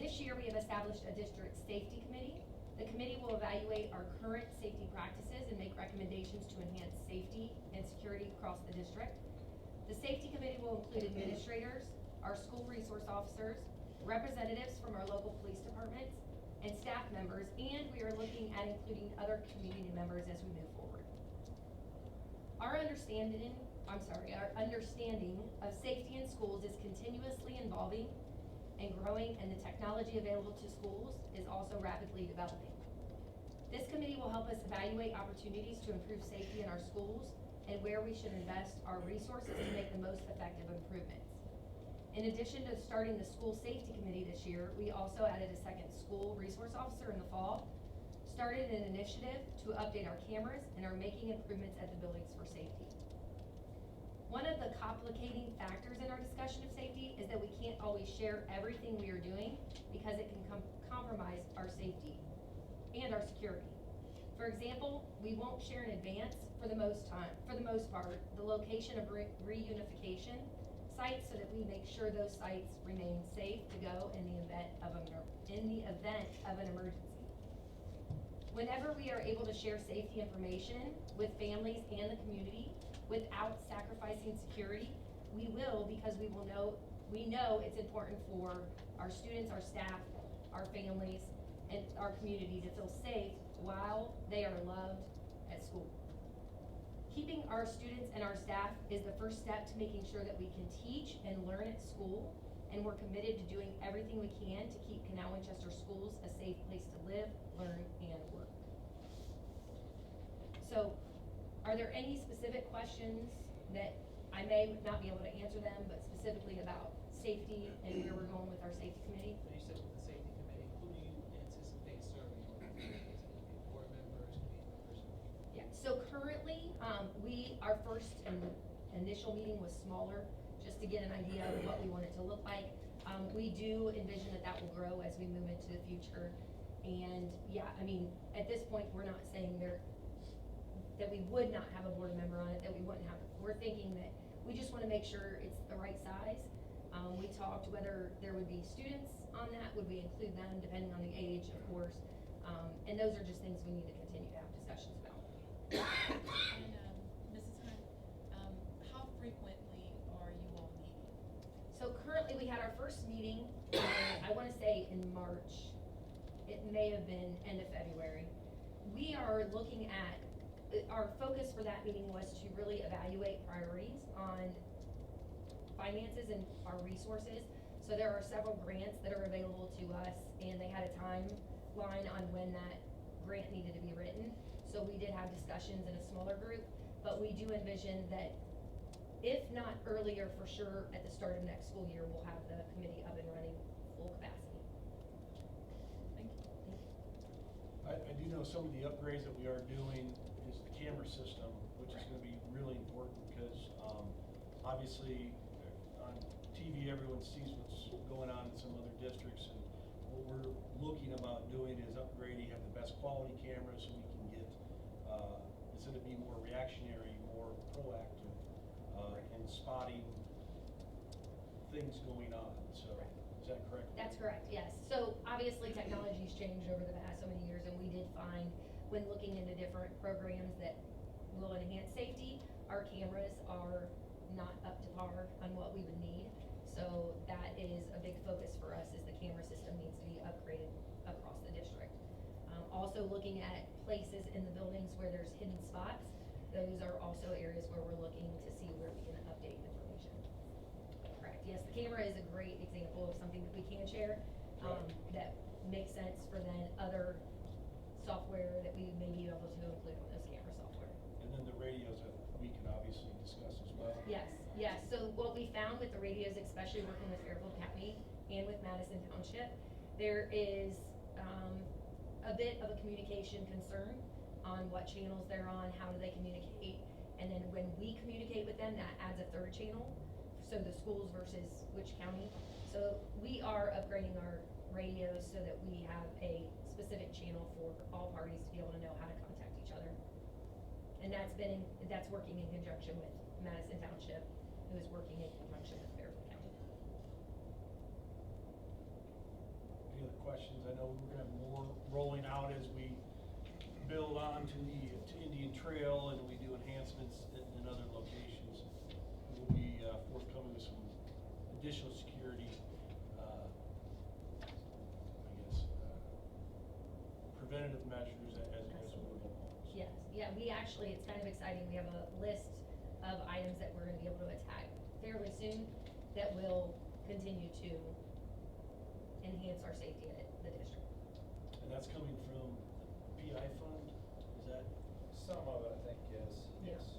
This year we have established a district safety committee. The committee will evaluate our current safety practices and make recommendations to enhance safety and security across the district. The safety committee will include administrators, our school resource officers, representatives from our local police departments, and staff members, and we are looking at including other community members as we move forward. Our understanding of safety in schools is continuously evolving and growing, and the technology available to schools is also rapidly developing. This committee will help us evaluate opportunities to improve safety in our schools and where we should invest our resources to make the most effective improvements. In addition to starting the school safety committee this year, we also added a second school resource officer in the fall, started an initiative to update our cameras, and are making improvements at the buildings for safety. One of the complicating factors in our discussion of safety is that we can't always share everything we are doing because it can compromise our safety and our security. For example, we won't share in advance for the most part, the location of reunification sites so that we make sure those sites remain safe to go in the event of an emergency. Whenever we are able to share safety information with families and the community without sacrificing security, we will, because we know it's important for our students, our staff, our families, and our community to feel safe while they are loved at school. Keeping our students and our staff is the first step to making sure that we can teach and learn at school, and we're committed to doing everything we can to keep Canal Winchester schools a safe place to live, learn, and work. So, are there any specific questions that I may not be able to answer them, but specifically about safety and where we're going with our safety committee? So you said with the safety committee, who do you anticipate serving on it? Is it gonna be board members, committee members? Yeah, so currently, our first and initial meeting was smaller, just to get an idea of what we want it to look like. We do envision that will grow as we move into the future. And yeah, I mean, at this point, we're not saying that we would not have a board member on it, that we wouldn't have, we're thinking that we just wanna make sure it's the right size. We talked whether there would be students on that, would we include them, depending on the age, of course. And those are just things we need to continue to have discussions about. And, Mrs. Hunt, how frequently are you all meeting? So currently, we had our first meeting, I wanna say in March. It may have been end of February. We are looking at, our focus for that meeting was to really evaluate priorities on finances and our resources. So there are several grants that are available to us, and they had a timeline on when that grant needed to be written. So we did have discussions in a smaller group, but we do envision that if not earlier, for sure, at the start of next school year, we'll have the committee up and running full capacity. Thank you. I do know some of the upgrades that we are doing is the camera system, which is gonna be really important, because, obviously, on TV, everyone sees what's going on in some other districts, and what we're looking about doing is upgrading, have the best quality cameras, so we can get, instead of being more reactionary, more proactive, in spotting things going on, so, is that correct? That's correct, yes. So obviously, technology's changed over the past so many years, and we did find, when looking into different programs that will enhance safety, our cameras are not up to par on what we would need. So that is a big focus for us, is the camera system needs to be upgraded across the district. Also looking at places in the buildings where there's hidden spots, those are also areas where we're looking to see where we can update information. Correct, yes, the camera is a great example of something that we can share, that makes sense for then other software that we may be able to include on those camera software. And then the radios that we can obviously discuss as well. Yes, yes, so what we found with the radios, especially working with Fairfield County and with Madison Township, there is, a bit of a communication concern on what channels they're on, how do they communicate, and then when we communicate with them, that adds a third channel, so the schools versus which county. So we are upgrading our radios so that we have a specific channel for all parties to be able to know how to contact each other. And that's working in conjunction with Madison Township, who is working in conjunction with Fairfield County. Any other questions? I know we're gonna have more rolling out as we build on to Indian Trail and we do enhancements in other locations. We'll be forthcoming with some additional security, preventative measures as we move along. Yes, yeah, we actually, it's kind of exciting, we have a list of items that we're gonna be able to attack fairly soon that will continue to enhance our safety at the district. And that's coming from the PI fund, is that? Some of it, I think, yes.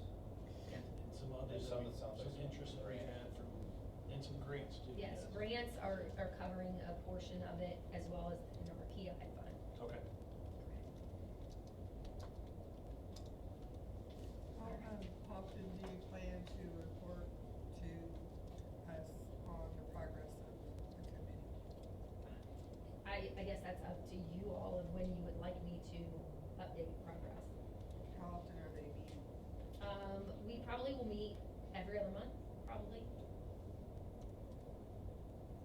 Yeah. And some others, There's some that sounds some like interest that we grant. had from, and some grants too. Yes, grants are covering a portion of it as well as in our PI fund. Okay. How often do you plan to report to us on the progress of the committee? I guess that's up to you all of when you would like me to update progress. How often are they meeting? We probably will meet every other month, probably.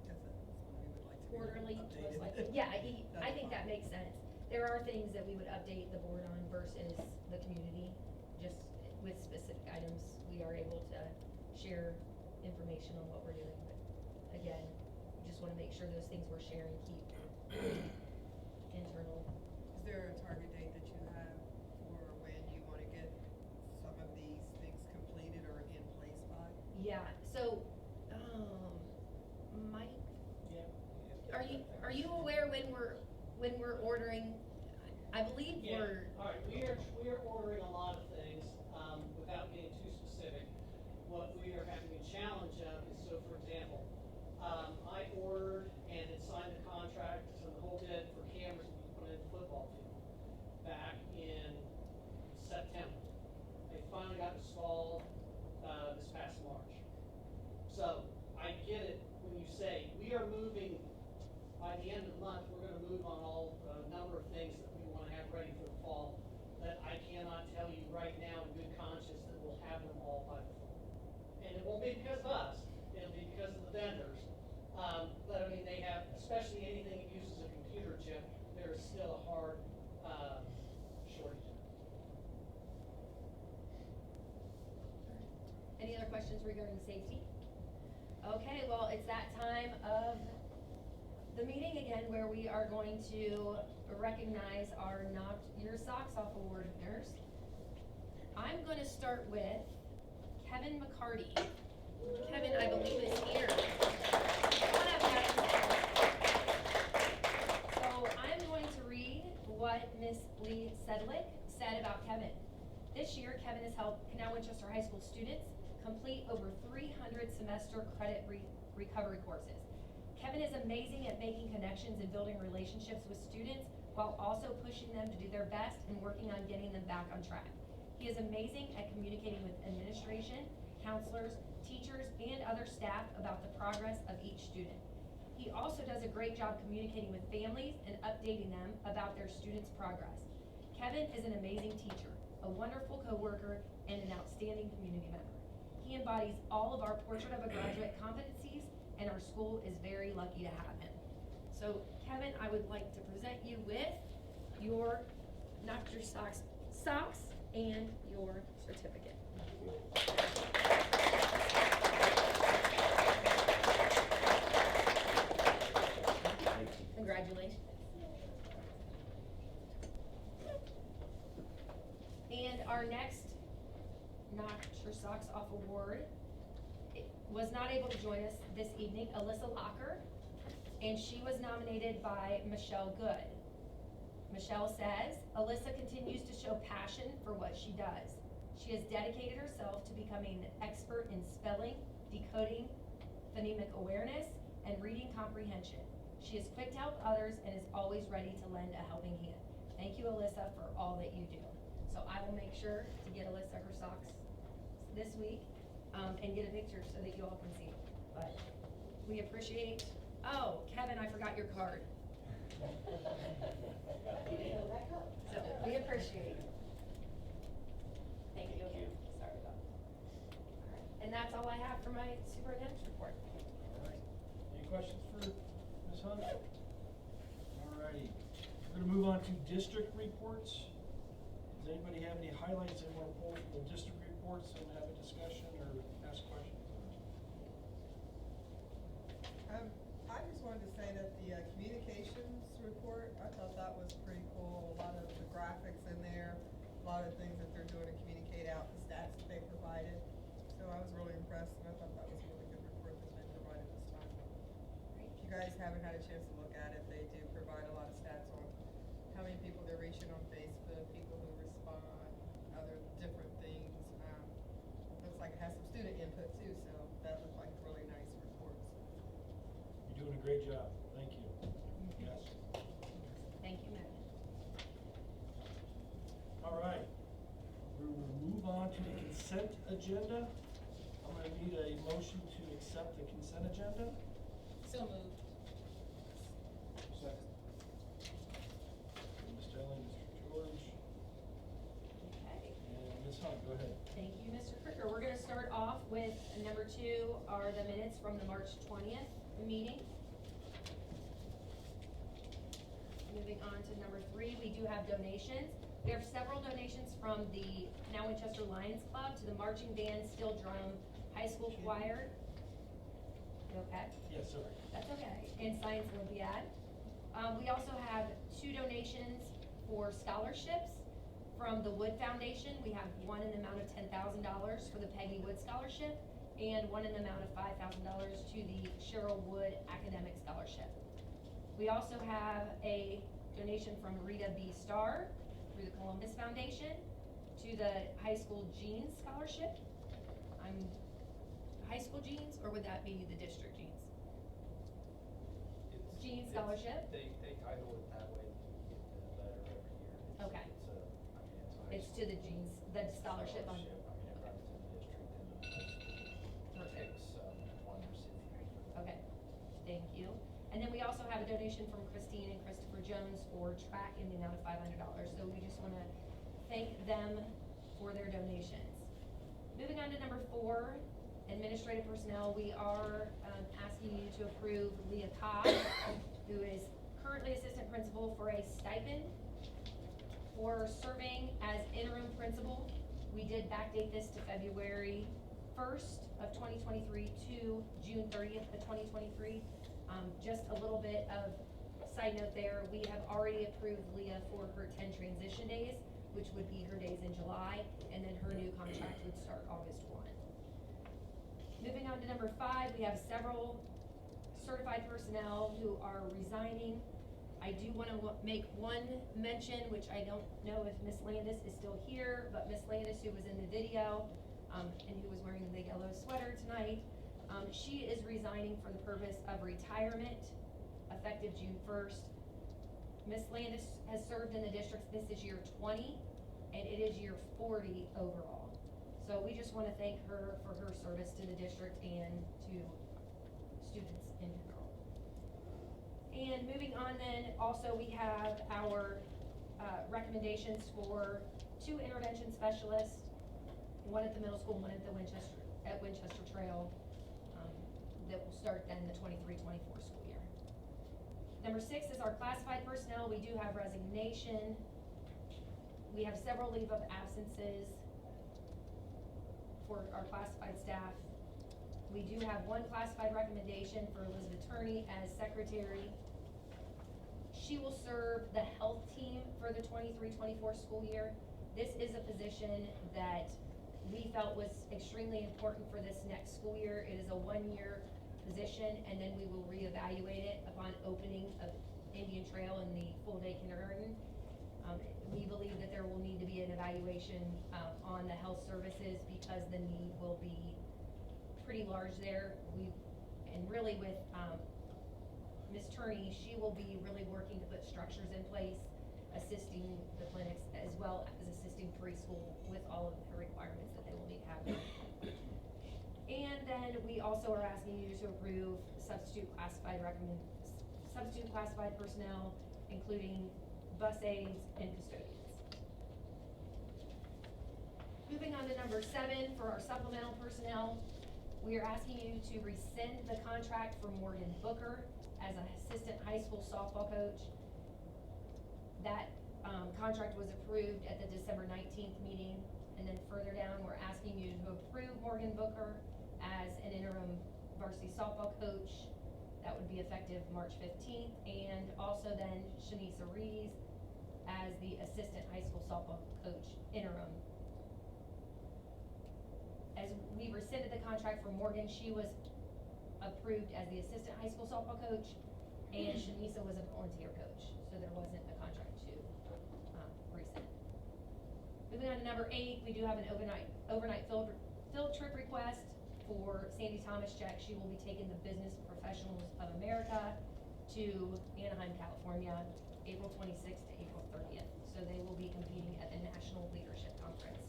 Because that's when we would like to be Quarterly, updated. most likely. Yeah, I think That's that makes sense. There are things that we would update the board on versus the community, just with specific items, we are able to share information on what we're doing, but again, we just wanna make sure those things we're sharing keep internal. Is there a target date that you have for when you wanna get some of these things completed or in place by? Yeah, so, Mike, are you aware when we're ordering? I believe Yeah. we're. All right, we are ordering a lot of things, without getting too specific. What we are having a challenge of is, so for example, I ordered and had signed the contract and the whole bit for cameras to be put in the football field back in September. They finally got installed, this past March. So, I get it when you say, we are moving, by the end of the month, we're gonna move on all, number of things that we wanna have ready for the fall, that I cannot tell you right now in good conscience that we'll have them all by the fall. And it won't be because of us, it'll be because of the vendors. But I mean, they have, especially anything that uses a computer chip, there is still a hard, shortage of it. Any other questions regarding safety? Okay, well, it's that time of the meeting again where we are going to recognize our Knock Your Socks Off Award winners. I'm gonna start with Kevin McCarty. Kevin, I believe, is here. Come on up, Kevin. So I'm going to read what Miss Lee Sedlick said about Kevin. This year, Kevin has helped Canal Winchester High School students complete over 300 semester credit recovery courses. Kevin is amazing at making connections and building relationships with students while also pushing them to do their best and working on getting them back on track. He is amazing at communicating with administration, counselors, teachers, and other staff about the progress of each student. He also does a great job communicating with families and updating them about their students' progress. Kevin is an amazing teacher, a wonderful coworker, and an outstanding community member. He embodies all of our Portrait of a Graduate competencies, and our school is very lucky to have him. So, Kevin, I would like to present you with your Knock Your Socks and your certificate. our next Knock Your Socks Off award was not able to join us this evening, Alyssa Locker, and she was nominated by Michelle Good. Michelle says, Alyssa continues to show passion for what she does. She has dedicated herself to becoming an expert in spelling, decoding, phonemic awareness, and reading comprehension. She is quick to help others and is always ready to lend a helping hand. Thank you, Alyssa, for all that you do. So I will make sure to get Alyssa her socks this week, and get a picture so that you all can see. But we appreciate, oh, Kevin, I forgot your card. So we appreciate it. Thank you again. Sorry about that. All right. And that's all I have for my superintendent's report. All right. Any questions for Ms. Hunt? All righty. We're gonna move on to district reports. Does anybody have any highlights they want to pull from the district reports and have a discussion or ask questions? I just wanted to say that the communications report, I thought that was pretty cool. A lot of the graphics in there, a lot of things that they're doing to communicate out the stats that they provided. So I was really impressed, and I thought that was a really good report that they provided this time. If you guys haven't had a chance to look at it, they do provide a lot of stats on how many people they're reaching on Facebook, people who respond, other different things. Looks like it has some student input too, so that looked like a really nice report. You're doing a great job. Thank you. Yes. Thank you, Megan. All right. We will move on to the consent agenda. I'm gonna need a motion to accept the consent agenda. So moved. Second. Ms. Stelling, Mr. George, Okay. and Ms. Hunt, go ahead. Thank you, Mr. Cricker. We're gonna start off with number 2 are the minutes from the March 20th meeting. Moving on to number 3, we do have donations. We have several donations from the Canal Winchester Lions Club to the marching band, steel drum, high school choir. You okay? Yes, sir. That's okay. And Science Olympiad. We also have 2 donations for scholarships from the Wood Foundation. We have one in the amount of $10,000 for the Peggy Wood Scholarship and one in the amount of $5,000 to the Cheryl Wood Academic Scholarship. We also have a donation from Rita B. Starr through the Columbus Foundation to the High School Jeans Scholarship. High school jeans, or would that be the district jeans? Jeans Scholarship? They title it that way, you get the letter every year. Okay. It's It's to the jeans, the scholarship on. Scholarship. I mean, it runs in the district and the high school Perfect. picks, one recipient. Okay, thank you. And then we also have a donation from Christine and Christopher Jones for track in the amount of $500. So we just wanna thank them for their donations. Moving on to number 4, administrative personnel, we are asking you to approve Leah Cobb, who is currently assistant principal, for a stipend for serving as interim principal. We did backdate this to February 1st of 2023 to June 30th of 2023. Just a little bit of side note there, we have already approved Leah for her 10 transition days, which would be her days in July, and then her new contract would start August 1. Moving on to number 5, we have several certified personnel who are resigning. I do want to make one mention, which I don't know if Miss Landis is still here, but Miss Landis, who was in the video, and who was wearing the yellow sweater tonight, she is resigning for the purpose of retirement, effective June 1st. Miss Landis has served in the district, this is year 20, and it is year 40 overall. So we just want to thank her for her service to the district and to students in general. And moving on then, also we have our recommendations for 2 intervention specialists, one at the middle school, one at the Winchester Trail, that will start then the 23-24 school year. Number 6 is our classified personnel. We do have resignation. We have several leave of absences for our classified staff. We do have 1 classified recommendation for Elizabeth Turney as secretary. She will serve the health team for the 23-24 school year. This is a position that we felt was extremely important for this next school year. It is a one-year position, and then we will reevaluate it upon opening of Indian Trail in the full-day kindergarten. We believe that there will need to be an evaluation on the health services because the need will be pretty large there. And really with Ms. Turney, she will be really working to put structures in place, assisting the clinics as well as assisting preschool with all of the requirements that they will need to have. And then we also are asking you to approve substitute classified personnel, including bus aides and custodians. Moving on to number 7, for our supplemental personnel, we are asking you to rescind the contract for Morgan Booker as an assistant high school softball coach. That contract was approved at the December 19th meeting. And then further down, we're asking you to approve Morgan Booker as an interim varsity softball coach. That would be effective March 15th. And also then Shanisa Rees as the assistant high school softball coach interim. As we rescinded the contract for Morgan, she was approved as the assistant high school softball coach, and Shanisa was a volunteer coach, so there wasn't a contract to rescind. Moving on to number 8, we do have an overnight field trip request for Sandy Thomas Jack. She will be taking the Business Professionals of America to Anaheim, California, April 26th to April 30th. So they will be competing at the National Leadership Conference.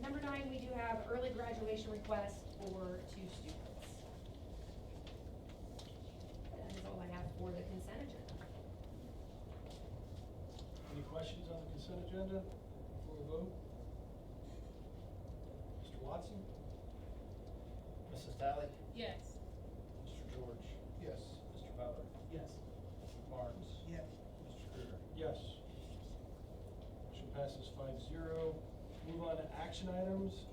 Number 9, we do have early graduation request for 2 students. That is all I have for the consent agenda. Any questions on the consent agenda before we vote? Mr. Watson? Mrs. Talley? Yes. Mr. George? Yes. Mr. Butler? Yes. Mr. Barnes? Yes. Mr. Krueger? Yes. Motion passes 5-0. Move on to action items.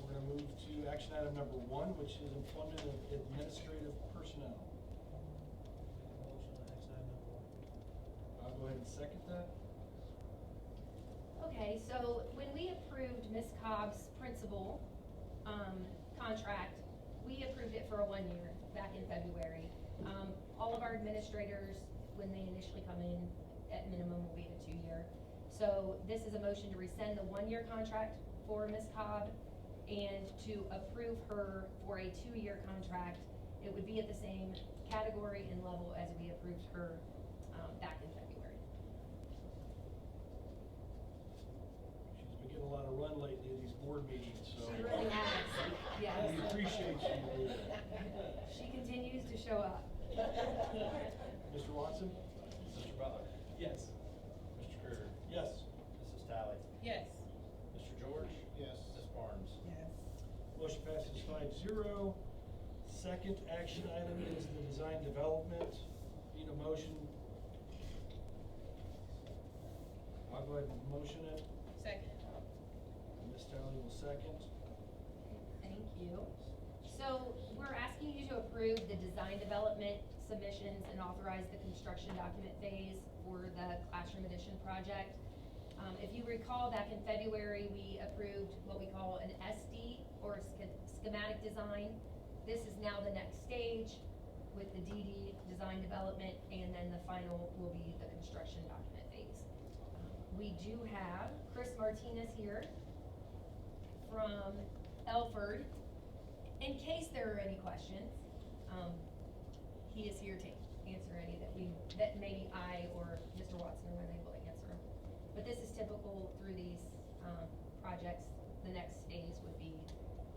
We're gonna move to action item number 1, which is employment of administrative personnel. Motion on action item number 1. I'll go ahead and second that. Okay, so when we approved Ms. Cobb's principal contract, we approved it for a 1 year back in February. All of our administrators, when they initially come in, at minimum will be a 2-year. So this is a motion to rescind the 1-year contract for Ms. Cobb and to approve her for a 2-year contract. It would be at the same category and level as we approved her back in February. She's been getting a lot of run lately at these board meetings, so. She really has, yes. We appreciate you. She continues to show up. Mr. Watson? Mr. Butler? Yes. Mr. Krueger? Yes. Mrs. Talley? Yes. Mr. George? Yes. Ms. Barnes? Yes. Motion passes 5-0. Second action item is the design development. Need a motion? I'll go ahead and motion it. Second. Ms. Talley will second. Thank you. So we're asking you to approve the design development submissions and authorize the construction document phase for the classroom addition project. If you recall, back in February, we approved what we call an SD or schematic design. This is now the next stage with the DD, design development, and then the final will be the construction document phase. We do have Chris Martinez here from Elford. In case there are any questions, he is here to answer any that maybe I or Mr. Watson are unable to answer. But this is typical through these projects. The next phase would be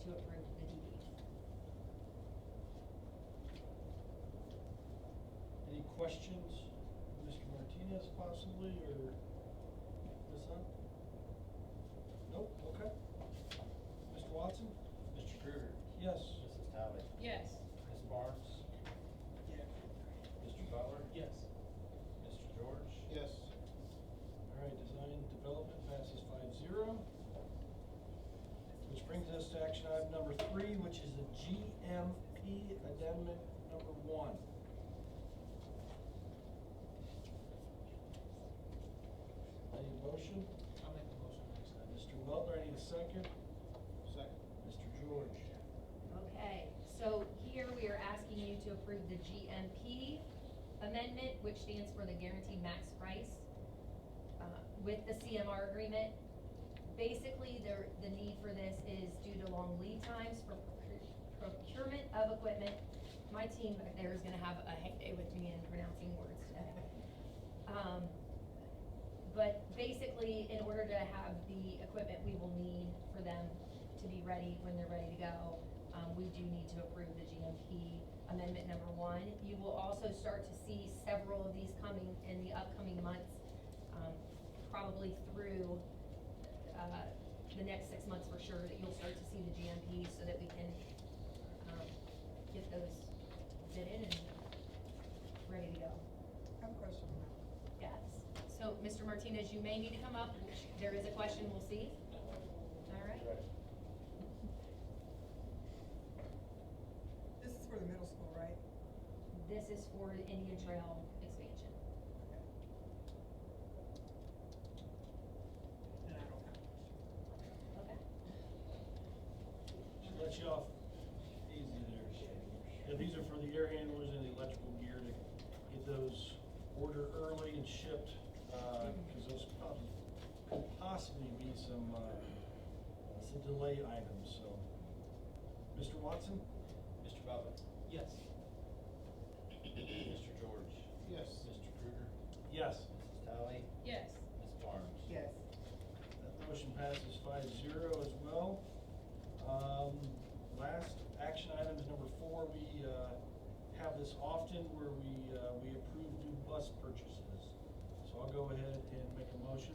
to approve the DD. Any questions, Mr. Martinez possibly, or this one? Nope, okay. Mr. Watson? Mr. Krueger? Yes. Mrs. Talley? Yes. Ms. Barnes? Yes. Mr. Butler? Yes. Mr. George? Yes. All right, design development passes 5-0. Which brings us to action item number 3, which is the GMP addendum number 1. I need a motion? I'll make the motion next time. Mr. Butler, I need a second. Second. Mr. George. Okay, so here we are asking you to approve the GMP amendment, which stands for the guaranteed max price, with the CMR agreement. Basically, the need for this is due to long lead times for procurement of equipment. My team back there is gonna have a heyday with me in pronouncing words today. But basically, in order to have the equipment we will need for them to be ready when they're ready to go, we do need to approve the GMP amendment number 1. You will also start to see several of these coming in the upcoming months, probably through the next 6 months for sure, that you'll start to see the GMP so that we can get those fitted and ready to go. I have a question. Yes. So, Mr. Martinez, you may need to come up. There is a question, we'll see. All right. This is for the middle school, right? This is for the Indian Trail expansion. And I don't have a question. Okay. Should let you off easy there. Yeah, these are for the air handlers and the electrical gear to get those ordered early and shipped, because those probably could possibly be some delay items, so. Mr. Watson? Mr. Butler? Yes. Mr. George? Yes. Mr. Krueger? Yes. Mrs. Talley? Yes. Ms. Barnes? Yes. That motion passes 5-0 as well. Last action item is number 4. We have this often where we approve new bus purchases. So I'll go ahead and make a motion.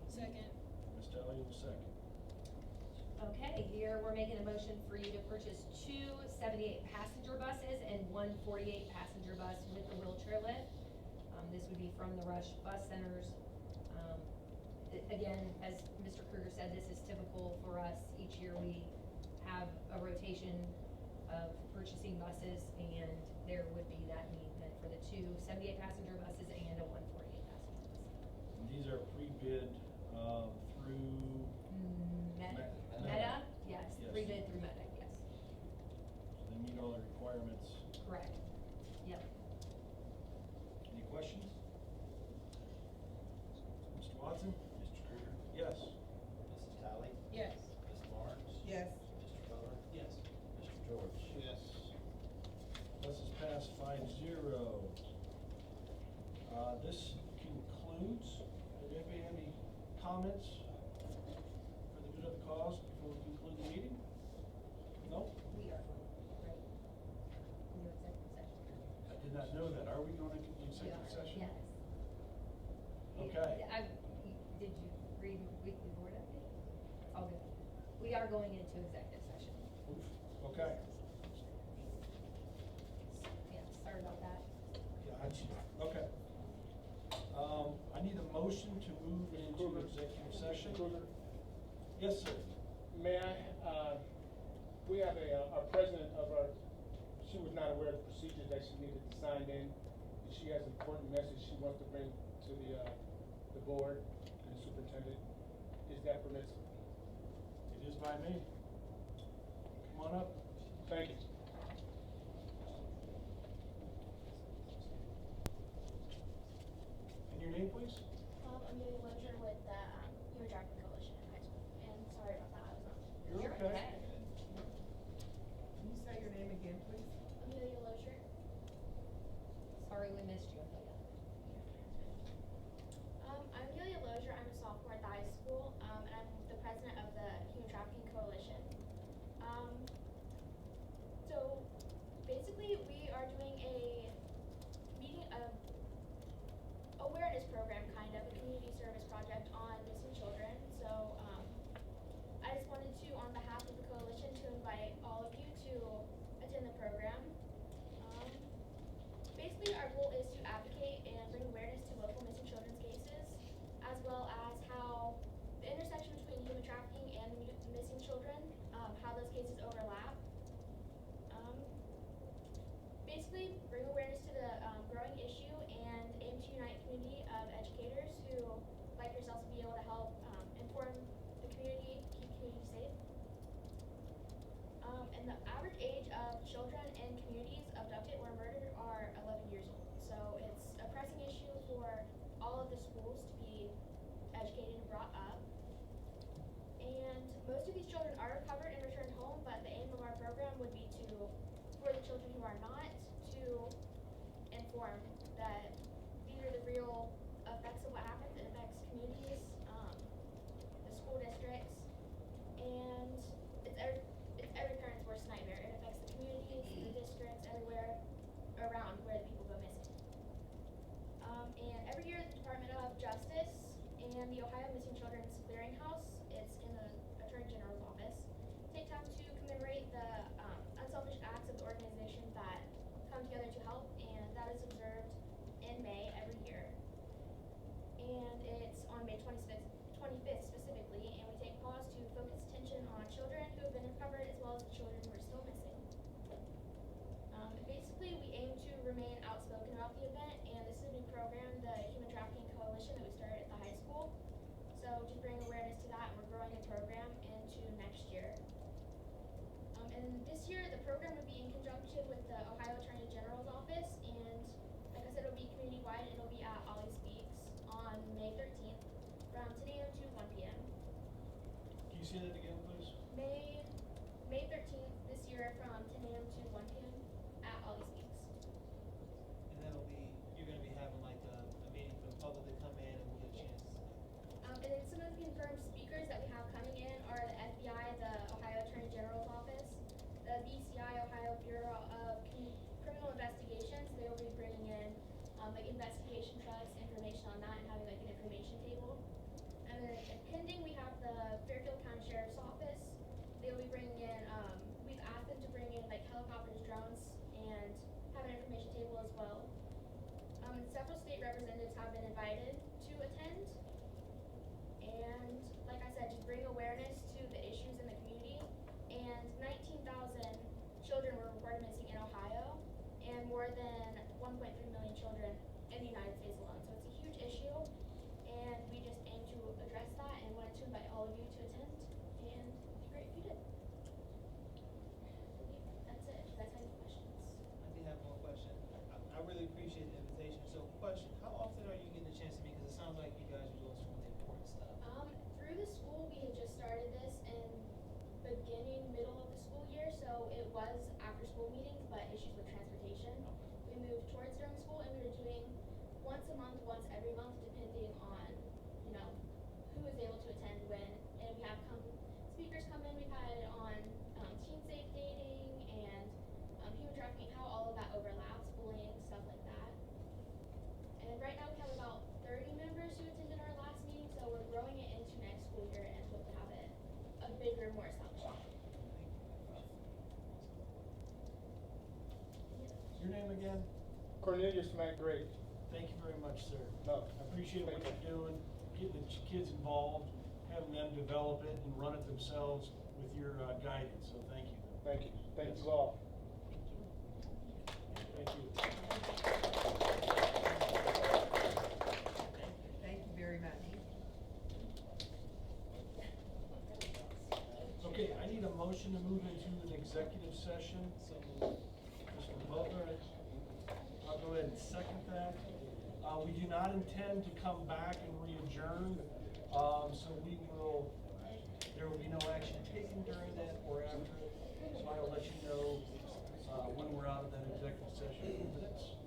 Second. Ms. Talley will second. Okay, here we're making a motion for you to purchase 2 78 passenger buses and 1 48 passenger bus with a wheelchair lift. This would be from the Rush Bus Centers. Again, as Mr. Krueger said, this is typical for us. Each year we have a rotation of purchasing buses, and there would be that need then for the 2 78 passenger buses and a 1 48 passenger bus. And these are pre-bid through Meta, yes, Yes. pre-bid through Meta, yes, So they meet all the requirements. correct, yep. Any questions? Mr. Watson? Mr. Krueger? Yes. Mrs. Talley? Yes. Ms. Barnes? Yes. Mr. Butler? Yes. Mr. George? Yes. Buses passed 5-0. This concludes. Does anybody have any comments for the good of the cause before we conclude the meeting? No? We are, right? We are executive session. I did not know that. Are we going to executive session? Yes. Okay. Did you read weekly board update? All good. We are going into executive session. Oof. Okay. Yeah, sorry about that. Gotcha. Okay. I need a motion to move into executive session. Yes, sir. May I, we have our president of our, she was not aware of the procedures that she needed to sign in. She has an important message she wants to bring to the board and the superintendent. Is that permissible? It is by me. Come on up. Thank you. And your name, please? Amelia Lozier with the Human Trafficking Coalition in high school. And sorry about that, I was on. You're okay. Can you say your name again, please? Amelia Lozier. Sorry we missed you. I'm Amelia Lozier. I'm a sophomore at the high school, and I'm the president of the Human Trafficking Coalition. So basically, we are doing a meeting of awareness program, kind of a community service project on missing children. So I just wanted to, on behalf of the coalition, to invite all of you to attend the program. Basically, our goal is to advocate and bring awareness to local missing children's cases, as well as how the intersection between human trafficking and missing children, how those cases overlap. Basically, bring awareness to the growing issue and aim to unite a community of educators who, like yourself, children in communities abducted or murdered are 11 years old. So it's a pressing issue for all of the schools to be educated and brought up. And most of these children are recovered and returned home, but the aim of our program would be for the children who are not, to inform that these are the real effects of what happens. It affects communities, the school districts, and it's every parent's worst nightmare. It affects the communities, the districts, everywhere around where the people go missing. And every year the Department of Justice and the Ohio Missing Children's Clearinghouse, it's in the Attorney General's office, take time to commemorate the unselfish acts of the organizations that come together to help, and that is observed in May every year. And it's on May 25th specifically, and we take pause to focus attention on children who have been recovered as well as the children who are still missing. Basically, we aim to remain outspoken about the event, and this is a new program, the Human Trafficking Coalition, that we started at the high school. So to bring awareness to that, we're growing the program into next year. And this year, the program will be in conjunction with the Ohio Attorney General's office, and like I said, it'll be community-wide. It'll be at Ollie Speaks on May 13th from 10 a.m. to 1 p.m. Can you say that again, please? May 13th this year from 10 a.m. to 1 p.m. at Ollie Speaks. And that'll be, you're gonna be having like a meeting for the public to come in and we'll get a chance to say. And then some of the confirmed speakers that we have coming in are the FBI, the Ohio Attorney General's office, the BCI, Ohio Bureau of Criminal Investigations. They will be bringing in like investigation trucks, information on that, and having like an information table. And then pending, we have the Fairfield County Sheriff's Office. They will be bringing in, we've asked them to bring in like helicopters, drones, and have an information table as well. Several state representatives have been invited to attend. And like I said, just bring awareness to the issues in the community. And 19,000 children were reported missing in Ohio, and more than 1.3 million children in the United States alone. So it's a huge issue, and we just aim to address that and wanted to invite all of you to attend, and it'd be great if you did. That's it. Do you guys have any questions? I do have one question. I really appreciate the invitation. So question, how often are you getting a chance to meet? Because it sounds like you guys are doing some really important stuff. Through the school, we had just started this in middle of the school year, so it was after school meetings, but issues with transportation. We moved towards during school, and we were doing once a month, once every month, depending on, who was able to attend when. And we have speakers come in. We've had it on teen safe dating and human trafficking, how all of that overlaps, bullying, stuff like that. And right now we have about 30 members who attended our last meeting, so we're growing it into next school year and hope to have it a bigger, more established. Your name again? Cornelius McGray. Thank you very much, sir. No. I appreciate what you're doing, getting the kids involved, having them develop it and run it themselves with your guidance, so thank you. Thank you. Thank you all. Thank you. Thank you very much. Okay, I need a motion to move into an executive session. Mr. Butler, I'll go ahead and second that. We do not intend to come back and re-adjourn, so there will be no action taken during that or after it. So I'll let you know when we're out of that executive session in minutes.